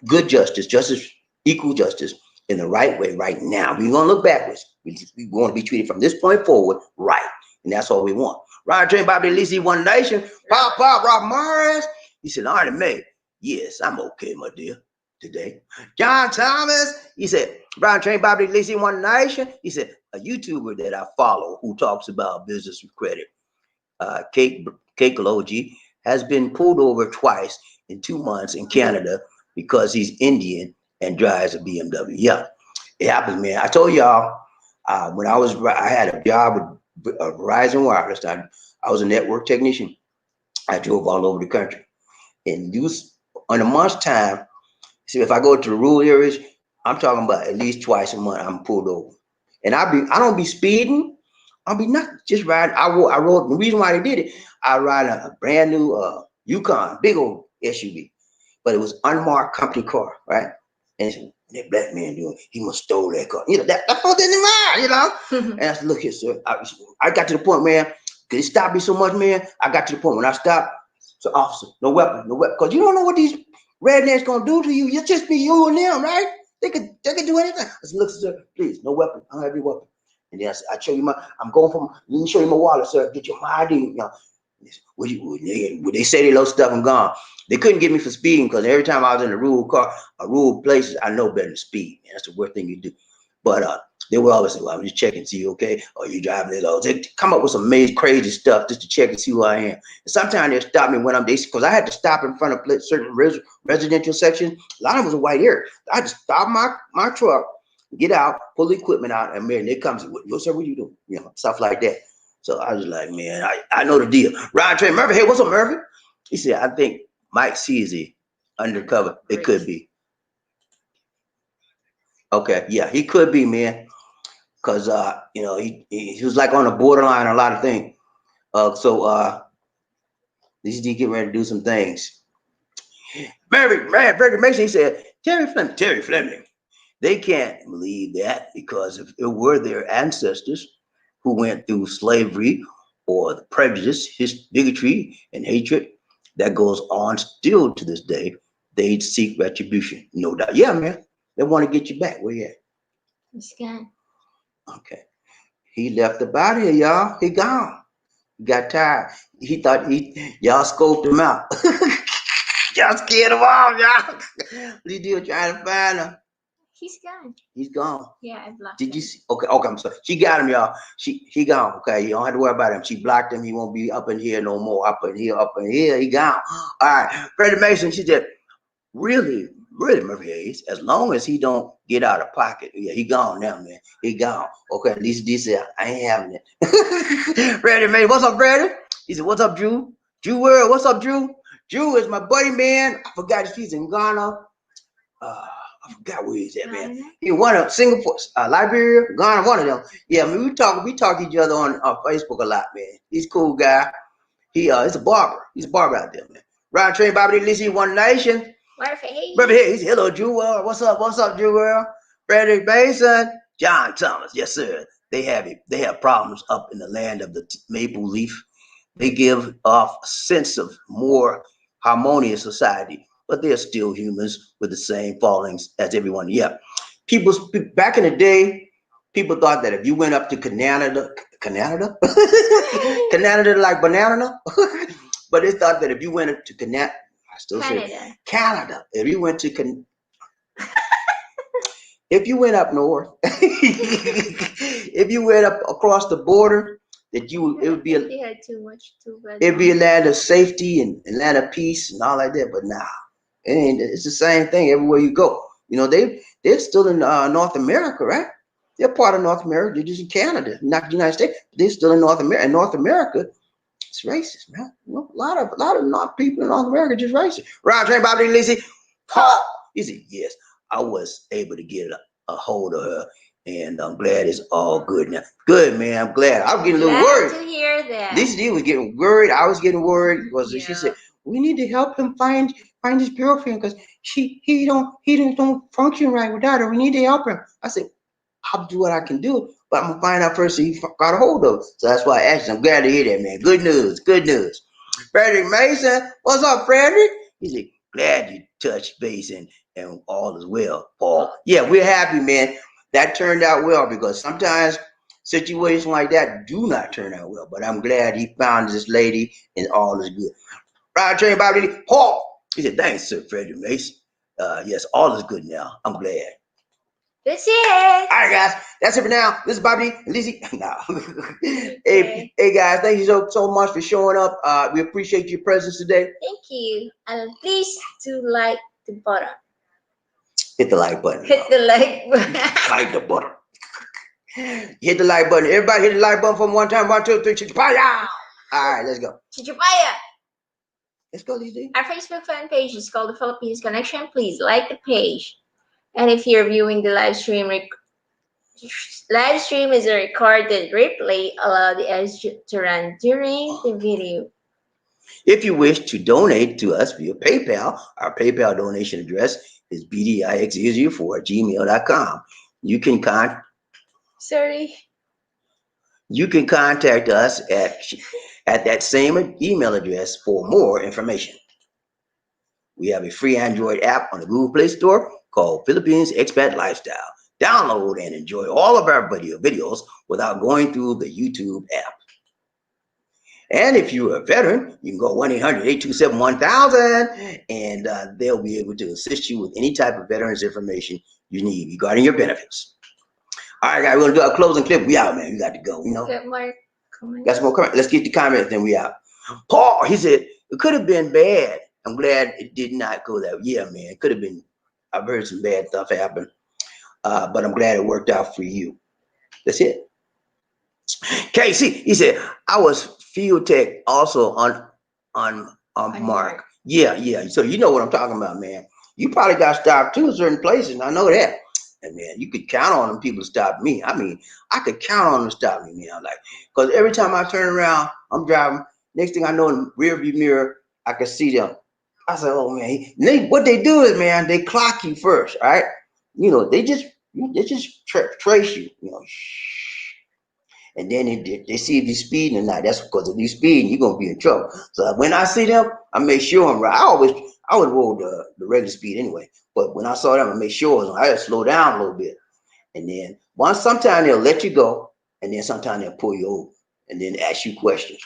good justice, equal justice in the right way right now. We want to look backwards. We want to be treated from this point forward right, and that's all we want. Ryan Train Bobby Lisi One Nation. Pop Rob Morris. He said, Arnie Mae, yes, I'm okay, my dear, today. John Thomas, he said, Brian Train Bobby Lisi One Nation. He said, a YouTuber that I follow who talks about business with credit, Cake Logi, has been pulled over twice in 2 months in Canada because he's Indian and drives a BMW. Yeah, it happens, man. I told y'all when I had a job with Verizon Wireless. I was a network technician. I drove all over the country, and on a month's time. See, if I go to the rural areas, I'm talking about at least twice a month I'm pulled over, and I don't be speeding. I'll be not just riding. I rode. The reason why they did it, I ride a brand new Yukon, big old SUV, but it was unmarked company car, right? And that black man doing, he must stole that car. You know, that fuck didn't mind, you know? And I said, look here, sir. I got to the point, man, because it stopped me so much, man. I got to the point when I stopped, so officer, no weapon. Because you don't know what these rednecks gonna do to you. It's just be you and them, right? They could do anything. I said, look, sir, please, no weapon. I don't have any weapon. And then I said, I show you let me show you my wallet, sir. Get your ID. You know, would they say they low stuff and gone? They couldn't get me for speeding because every time I was in a rural places, I know better than speed. Man, that's the worst thing you do. But they would always say, well, I'm just checking, see you okay? Or you driving it all. They come up with some amazing, crazy stuff just to check and see who I am. And sometimes they stop me when I'm because I had to stop in front of certain residential sections. A lot of them was a white area. I had to stop my truck, get out, pull the equipment out, and man, they come and say, yo, sir, what you doing? You know, stuff like that. So I was like, man, I know the deal. Ryan Trey Murphy, hey, what's up, Murphy? He said, I think Mike Ceasy undercover. It could be. Okay, yeah, he could be, man. Cause you know, he was like on the borderline a lot of things. So these D get ready to do some things. Frederick Mason, he said, Terry Fleming. They can't believe that because if it were their ancestors who went through slavery or the prejudice, his bigotry and hatred that goes on still to this day, they'd seek retribution. No doubt. Yeah, man. They want to get you back. Where you at? He's gone. Okay. He left about here, y'all. He gone. He got tired. He thought y'all scoped him out. Y'all scared him off, y'all. What he do trying to find him? He's gone. He's gone. Yeah, I blocked Did him. you see? Okay, I'm sorry. She got him, y'all. He gone. Okay, you don't have to worry about him. She blocked him. He won't be up in here no more. Up in here. He gone. All right. Freddie Mason, she said, really, Murphy Hayes, as long as he don't get out of pocket. Yeah, he gone now, man. He gone. Okay, at least this said, I ain't having it. Freddie Mason, what's up, Freddie? He said, what's up, Drew? Drew World, what's up, Drew? Drew is my buddy, man. I forgot if he's in Ghana. I forgot where he's at, man. He one of Singapore, Liberia, Ghana, one of them. Yeah, I mean, we talk each other on Facebook a lot, man. He's a cool guy. He's a barber. He's a barber out there, man. Ryan Train, Bobby Lisi, One Nation. Murphy Hayes. Hello, Drew World. What's up, Drew World? Frederick Mason, John Thomas. Yes, sir. They have problems up in the land of the maple leaf. They give off a sense of more harmonious society, but they're still humans with the same fallings as everyone. Yeah. Back in the day, people thought that if you went up to Canada like banana, but they thought that if you went up to Canada. If you went to if you went up north, if you went up across the border, it would be it'd be a land of safety and a land of peace and all like that. But nah, it's the same thing everywhere you go. You know, they're still in North America, right? They're part of North America. They're just in Canada, not the United States. They're still in North America. And North America, it's racist, man. You know, a lot of North people in North America just racist. Ron Train, Bobby Lizzie, Paul. He said, yes, I was able to get a hold of her And I'm glad it's all good now. Good, man. I'm glad. I was getting a little Glad worried. to hear that. Lisa was getting worried. I was getting worried because she Yeah. said we need to help him find his girlfriend because he don't function right without her. We need to help him. I said I'll do what I can do, but I'm gonna find out first if he got a hold of it. So that's why I asked you. I'm glad to hear that, man. Good news. Good news. Frederick Mason, what's up, Frederick? He said glad you touched base and all is well, Paul. Yeah, we're happy, man. That turned out well because sometimes situations like that do not turn out well. But I'm glad he found this lady and all is good. Ride train, Bobby, Paul. He said, thanks, Sir Frederick Mason. Yes, all is good now. I'm glad. That's it. All right, guys, that's it for now. This is Bobby and Lizzie. No. Okay. Hey, guys, thank you so much for showing up. We appreciate your presence today. Thank you. And please do like the button. Hit the like button. Hit the like button. Like the button. Hit the like button. Everybody hit the like button from one time. 1, 2, 3, chichipaya. All right, let's go. Chichipaya. Let's go, Lizzie. Our Facebook fan page is called the Philippines Connection. Please like the page. And if you're viewing the live stream is a recorded replay. Allow the ads to run during the video. If you wish to donate to us via PayPal, our PayPal donation address is bdix004@gmail.com. You can contact us at that same email address for more information. We have a free Android app on the Google Play Store called Philippines Expat Lifestyle. Download and enjoy all of our videos without going through the YouTube app. And if you're a veteran, you can go 1-800-827-1000 and they'll be able to assist you with any type of veterans information you need regarding your benefits. All right, guys, we're going to do our closing clip. We out, man. We got to go, you know. Get more comments. Got some more comments. Let's get the comments, then we out. Paul, he said, it could have been bad. I'm glad it did not go that way. Yeah, man, it could have been. I've heard some bad stuff happen, but I'm glad it worked out for you. That's it. KC, he said, I was field tech also on Mark. Yeah. So you know what I'm talking about, man. You probably got stopped too in certain places, and I know that. And man, you could count on them people to stop me. I mean, I could count on them to stop me, man. Like, because every time I turn around, I'm driving. Next thing I know, in the rear view mirror, I can see them. I said, oh man, what they do is, man, they clock you first, right? You know, they just trace you, you know. And then they see if you're speeding or not. That's because if you're speeding, you're gonna be in trouble. So when I see them, I make sure I'm right. I would roll the regular speed anyway. But when I saw them, I make sure I had to slow down a little bit. And then sometimes they'll let you go, and then sometimes they'll pull you over and then ask you questions.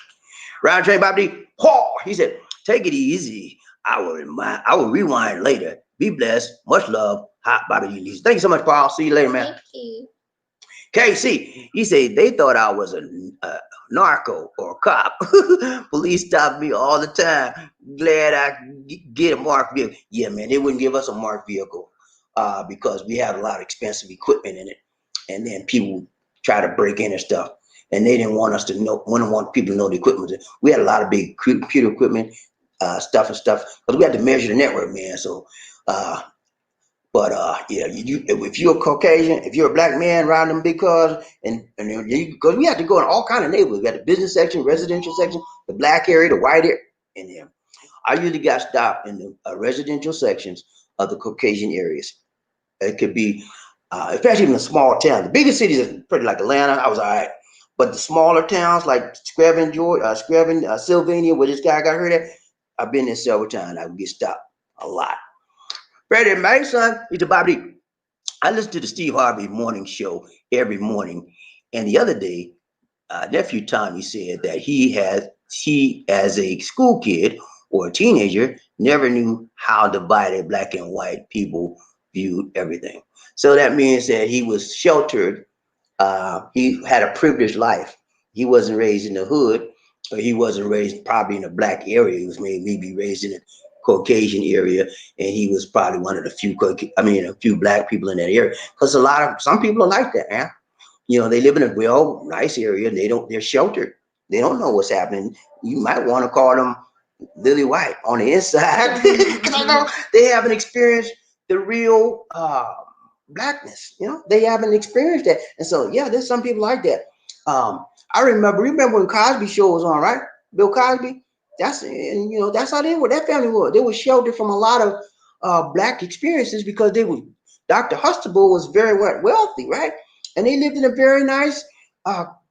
Round train Bobby, Paul, he said, take it easy. I will rewind later. Be blessed. Much love. Hot Bobby Lee. Thank you so much, Paul. See you later, man. Thank you. KC, he said they thought I was a narco or a cop. Police stop me all the time. Glad I get a marked vehicle. Yeah, man, they wouldn't give us a marked vehicle because we had a lot of expensive equipment in it, and then people would try to break in and stuff, and they didn't want us to know. Wouldn't want people to know the equipment. We had a lot of big computer equipment, stuff, because we had to measure the network, man. So. But yeah, if you're a Caucasian, if you're a black man riding them big cars, and because we have to go in all kind of neighborhoods. We got the business section, residential section, the black area, the white area, and then I usually got stopped in the residential sections of the Caucasian areas. It could be, especially in the small towns. The bigger cities are pretty like Atlanta. I was all right, but the smaller towns like Screven, Sylvania, where this guy got hurt at, I've been there several times. I would get stopped a lot. Freddie Mason, he's about to. I listen to the Steve Harvey morning show every morning, and the other day, nephew Tommy said that he as a school kid or a teenager never knew how divided black and white people viewed everything. So that means that he was sheltered. He had a privileged life. He wasn't raised in the hood, or he wasn't raised probably in a black area. He was maybe raised in a Caucasian area, and he was probably one of the few a few black people in that area. Because some people are like that, man. You know, they live in a real nice area, and they're sheltered. They don't know what's happening. You might want to call them lily white on the inside, because I know they haven't experienced the real blackness. They haven't experienced that. And so, yeah, there's some people like that. I remember when Cosby show was on, right? Bill Cosby. That's how they were. That family was. They were sheltered from a lot of black experiences because they were. Dr. Huxtable was very wealthy, right? And they lived in a very nice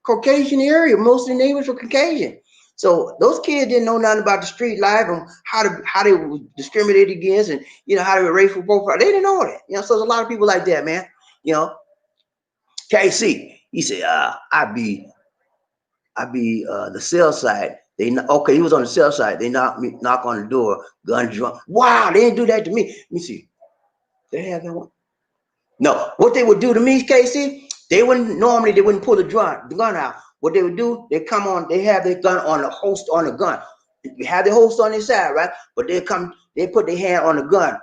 Caucasian area. Most of the neighbors were Caucasian. So those kids didn't know nothing about the street life and how they were discriminated against and how they were racial profile. They didn't know that. So there's a lot of people like that, man. KC, he said, I be the cell side. He was on the cell side. They knock on the door, gun drawn. Wow, they didn't do that to me. Let me see. They have that one. No, what they would do to me, Casey, they wouldn't pull the gun out. What they would do, they have their gun on the holster on the gun. We have the holster on their side, right? But they put their hand on the gun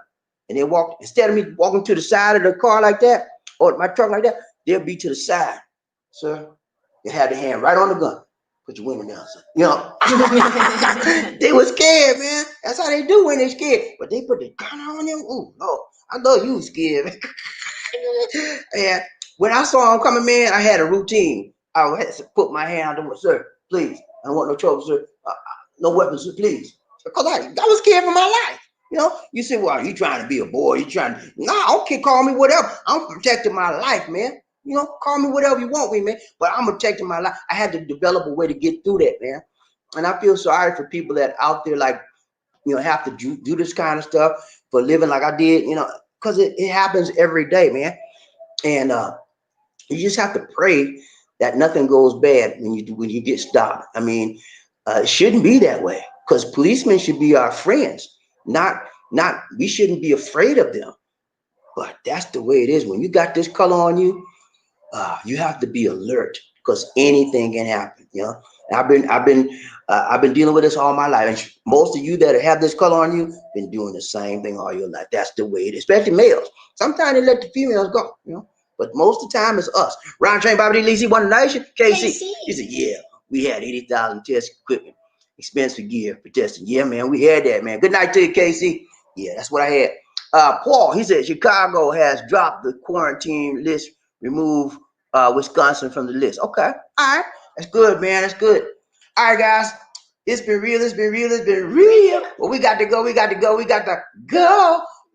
and they walk, instead of me walking to the side of the car like that, or my truck like that, they'll be to the side. Sir, they had their hand right on the gun. Put your window down, son. They were scared, man. That's how they do when they're scared. But they put the gun on them. Oh, no. I love you scared. And when I saw him coming, man, I had a routine. I had to put my hand on him, sir, please. I don't want no trouble, sir. No weapons, sir, please. Because I was scared for my life. You say, well, you trying to be a boy? You trying to? No, I don't care. Call me whatever. I'm protecting my life, man. Call me whatever you want me, man. But I'm protecting my life. I had to develop a way to get through that, man. And I feel sorry for people that out there, like, have to do this kind of stuff for a living like I did, because it happens every day, man. And you just have to pray that nothing goes bad when you get stopped. I mean, it shouldn't be that way because policemen should be our friends, not we shouldn't be afraid of them. But that's the way it is. When you got this color on you, you have to be alert because anything can happen. I've been dealing with this all my life, and most of you that have this color on you been doing the same thing all your life. That's the way it is, especially males. Sometimes they let the females go, but most of the time it's us. Round train Bobby Lee, One Nation, KC. He said, yeah, we had 80,000 test equipment, expensive gear for testing. Yeah, man, we had that, man. Good night to you, KC. Yeah, that's what I had. Paul, he said Chicago has dropped the quarantine list, remove Wisconsin from the list. Okay, all right, that's good, man. That's good. All right, guys, it's been real. Well, we got to go.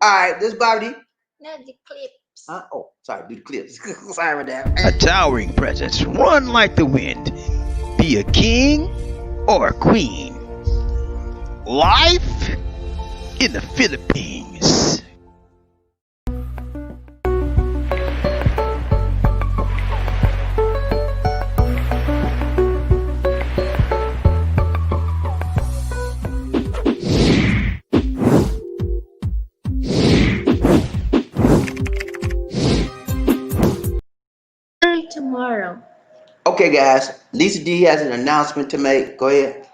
All right, this Bobby. No, the clips. Oh, sorry, do the clips. Sorry about that. A towering presence, run like the wind. Be a king or a queen. Life in the Philippines. Tomorrow. Okay, guys, Lisa D has an announcement to make. Go ahead.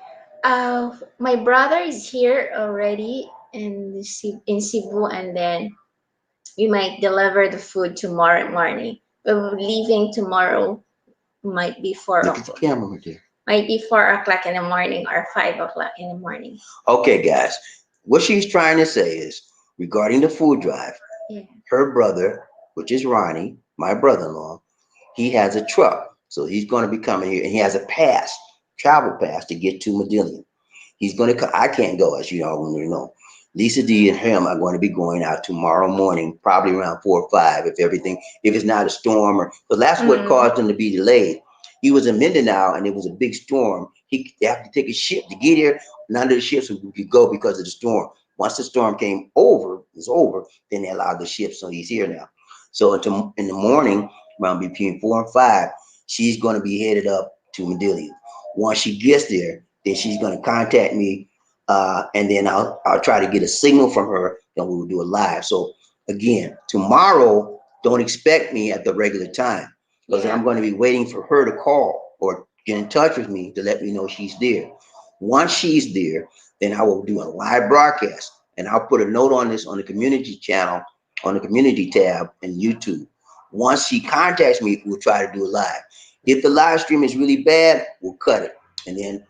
My brother is here already in Cebu, and then we might deliver the food tomorrow morning. We're leaving tomorrow. Might be 4 Look at the o'clock. camera right there. Might be 4 o'clock in the morning or 5 o'clock in the morning. Okay, guys, what she's trying to say is regarding the food drive. Yeah. Her brother, which is Ronnie, my brother-in-law, he has a truck. So he's going to be coming here, and he has a travel pass to get to Medillion. He's going to come. I can't go, as you all already know. Lisa D and him are going to be going out tomorrow morning, probably around 4 or 5, if it's not a storm, or because that's what caused him to be delayed. He was in Mindanao, and it was a big storm. They have to take a ship to get here. None of the ships could go because of the storm. Once the storm was over, then they allowed the ship, so he's here now. So in the morning, around between 4 and 5, she's going to be headed up to Medillion. Once she gets there, then she's going to contact me, and then I'll try to get a signal from her, and we will do it live. So again, tomorrow, don't expect me at the regular time because I'm going to be waiting for her to call or get in touch with me to let me know she's there. Once she's there, then I will do a live broadcast, and I'll put a note on this on the community channel, on the community tab in YouTube. Once she contacts me, we'll try to do it live. If the live stream is really bad, we'll cut it, and then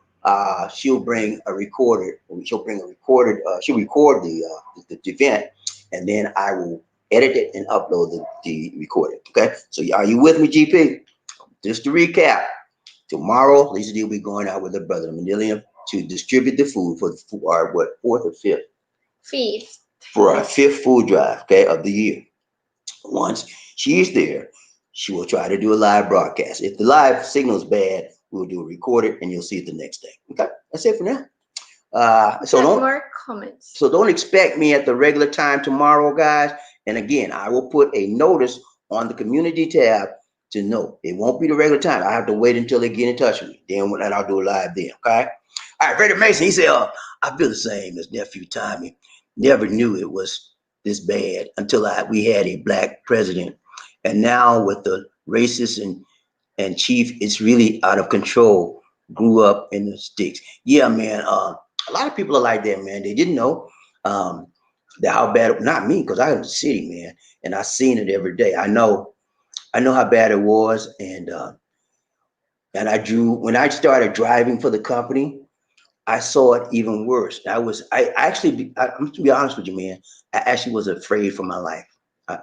she'll bring a recorded. She'll record the event, and then I will edit it, and upload the recording. Okay, so are you with me, GP? Just to recap, tomorrow Lisa D will be going out with her brother Manilium to distribute the food for our fourth or fifth? Fifth. For our fifth food drive, okay, of the year. Once she is there, she will try to do a live broadcast. If the live signal is bad, we'll do a recorder and you'll see it the next day. Okay, that's it for now. So Have don't more comments. So don't expect me at the regular time tomorrow, guys. And again, I will put a notice on the community tab to know it won't be the regular time. I have to wait until they get in touch with me. Then I'll do it live then. Okay. All right, Freddie Mason, he said, I feel the same as nephew Tommy. Never knew it was this bad until we had a black president. And now with the racist and chief, it's really out of control. Grew up in the sticks. Yeah, man. A lot of people are like that, man. They didn't know that how bad. Not me, because I was in the city, man, and I seen it every day. I know how bad it was, and I drew when I started driving for the company. I saw it even worse. I'm to be honest with you, man. I actually was afraid for my life.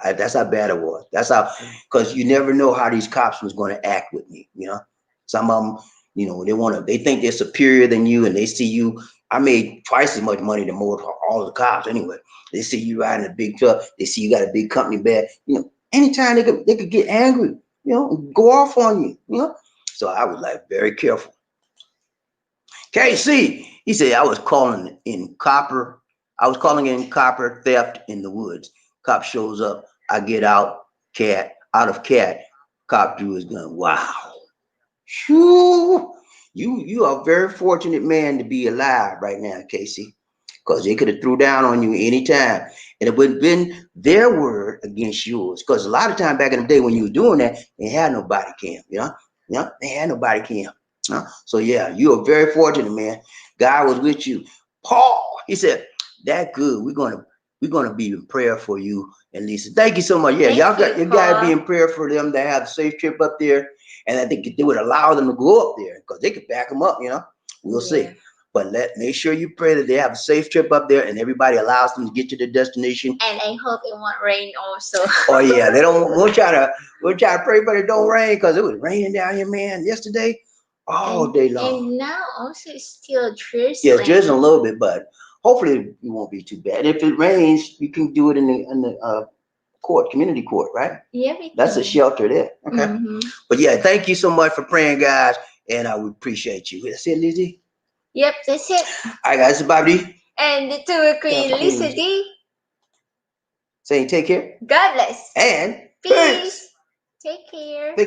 That's how bad it was. That's how, because you never know how these cops was going to act with me. You know, some of them, you know, they think they're superior than you, and they see you. I made twice as much money than all the cops anyway. They see you riding a big truck. They see you got a big company bag. You know, anytime they could get angry. You know, go off on you. You know, so I was like very careful. KC, he said, I was calling in copper theft in the woods. Cop shows up. I get out of cat. Cop drew his gun. Wow. Shoo. You are a very fortunate man to be alive right now, Casey. Because they could have threw down on you anytime. And it would have been their word against yours. Because a lot of time back in the day when you were doing that, they had no body cam, you know? Yeah, they had no body cam. So yeah, you are very fortunate, man. God was with you. Paul, he said, that good. We're gonna be in prayer for you and Lisa. Thank you so much. Yeah, you gotta be in prayer for them to have a safe trip up there. And I think they would allow them to go up there because they could back them up, you know. We'll see. But make sure you pray that they have a safe trip up there and everybody allows them to get to their destination. And I hope it won't rain also. Oh yeah, we'll try to pray but it don't rain because it was raining down here, man, yesterday. All day long. And now also it's still drizzling. Yeah, it's drizzling a little bit, but hopefully it won't be too bad. If it rains, you can do it in the community court, right? Yeah, that's a shelter there. Okay. Mm-hmm. But yeah, thank you so much for praying, guys, and I would appreciate you. That's it, Lizzie. Yep, that's it. All right, guys, it's Bobby. And the two Queen Lisa D. Saying take care. God bless. And peace. Take care. Take care.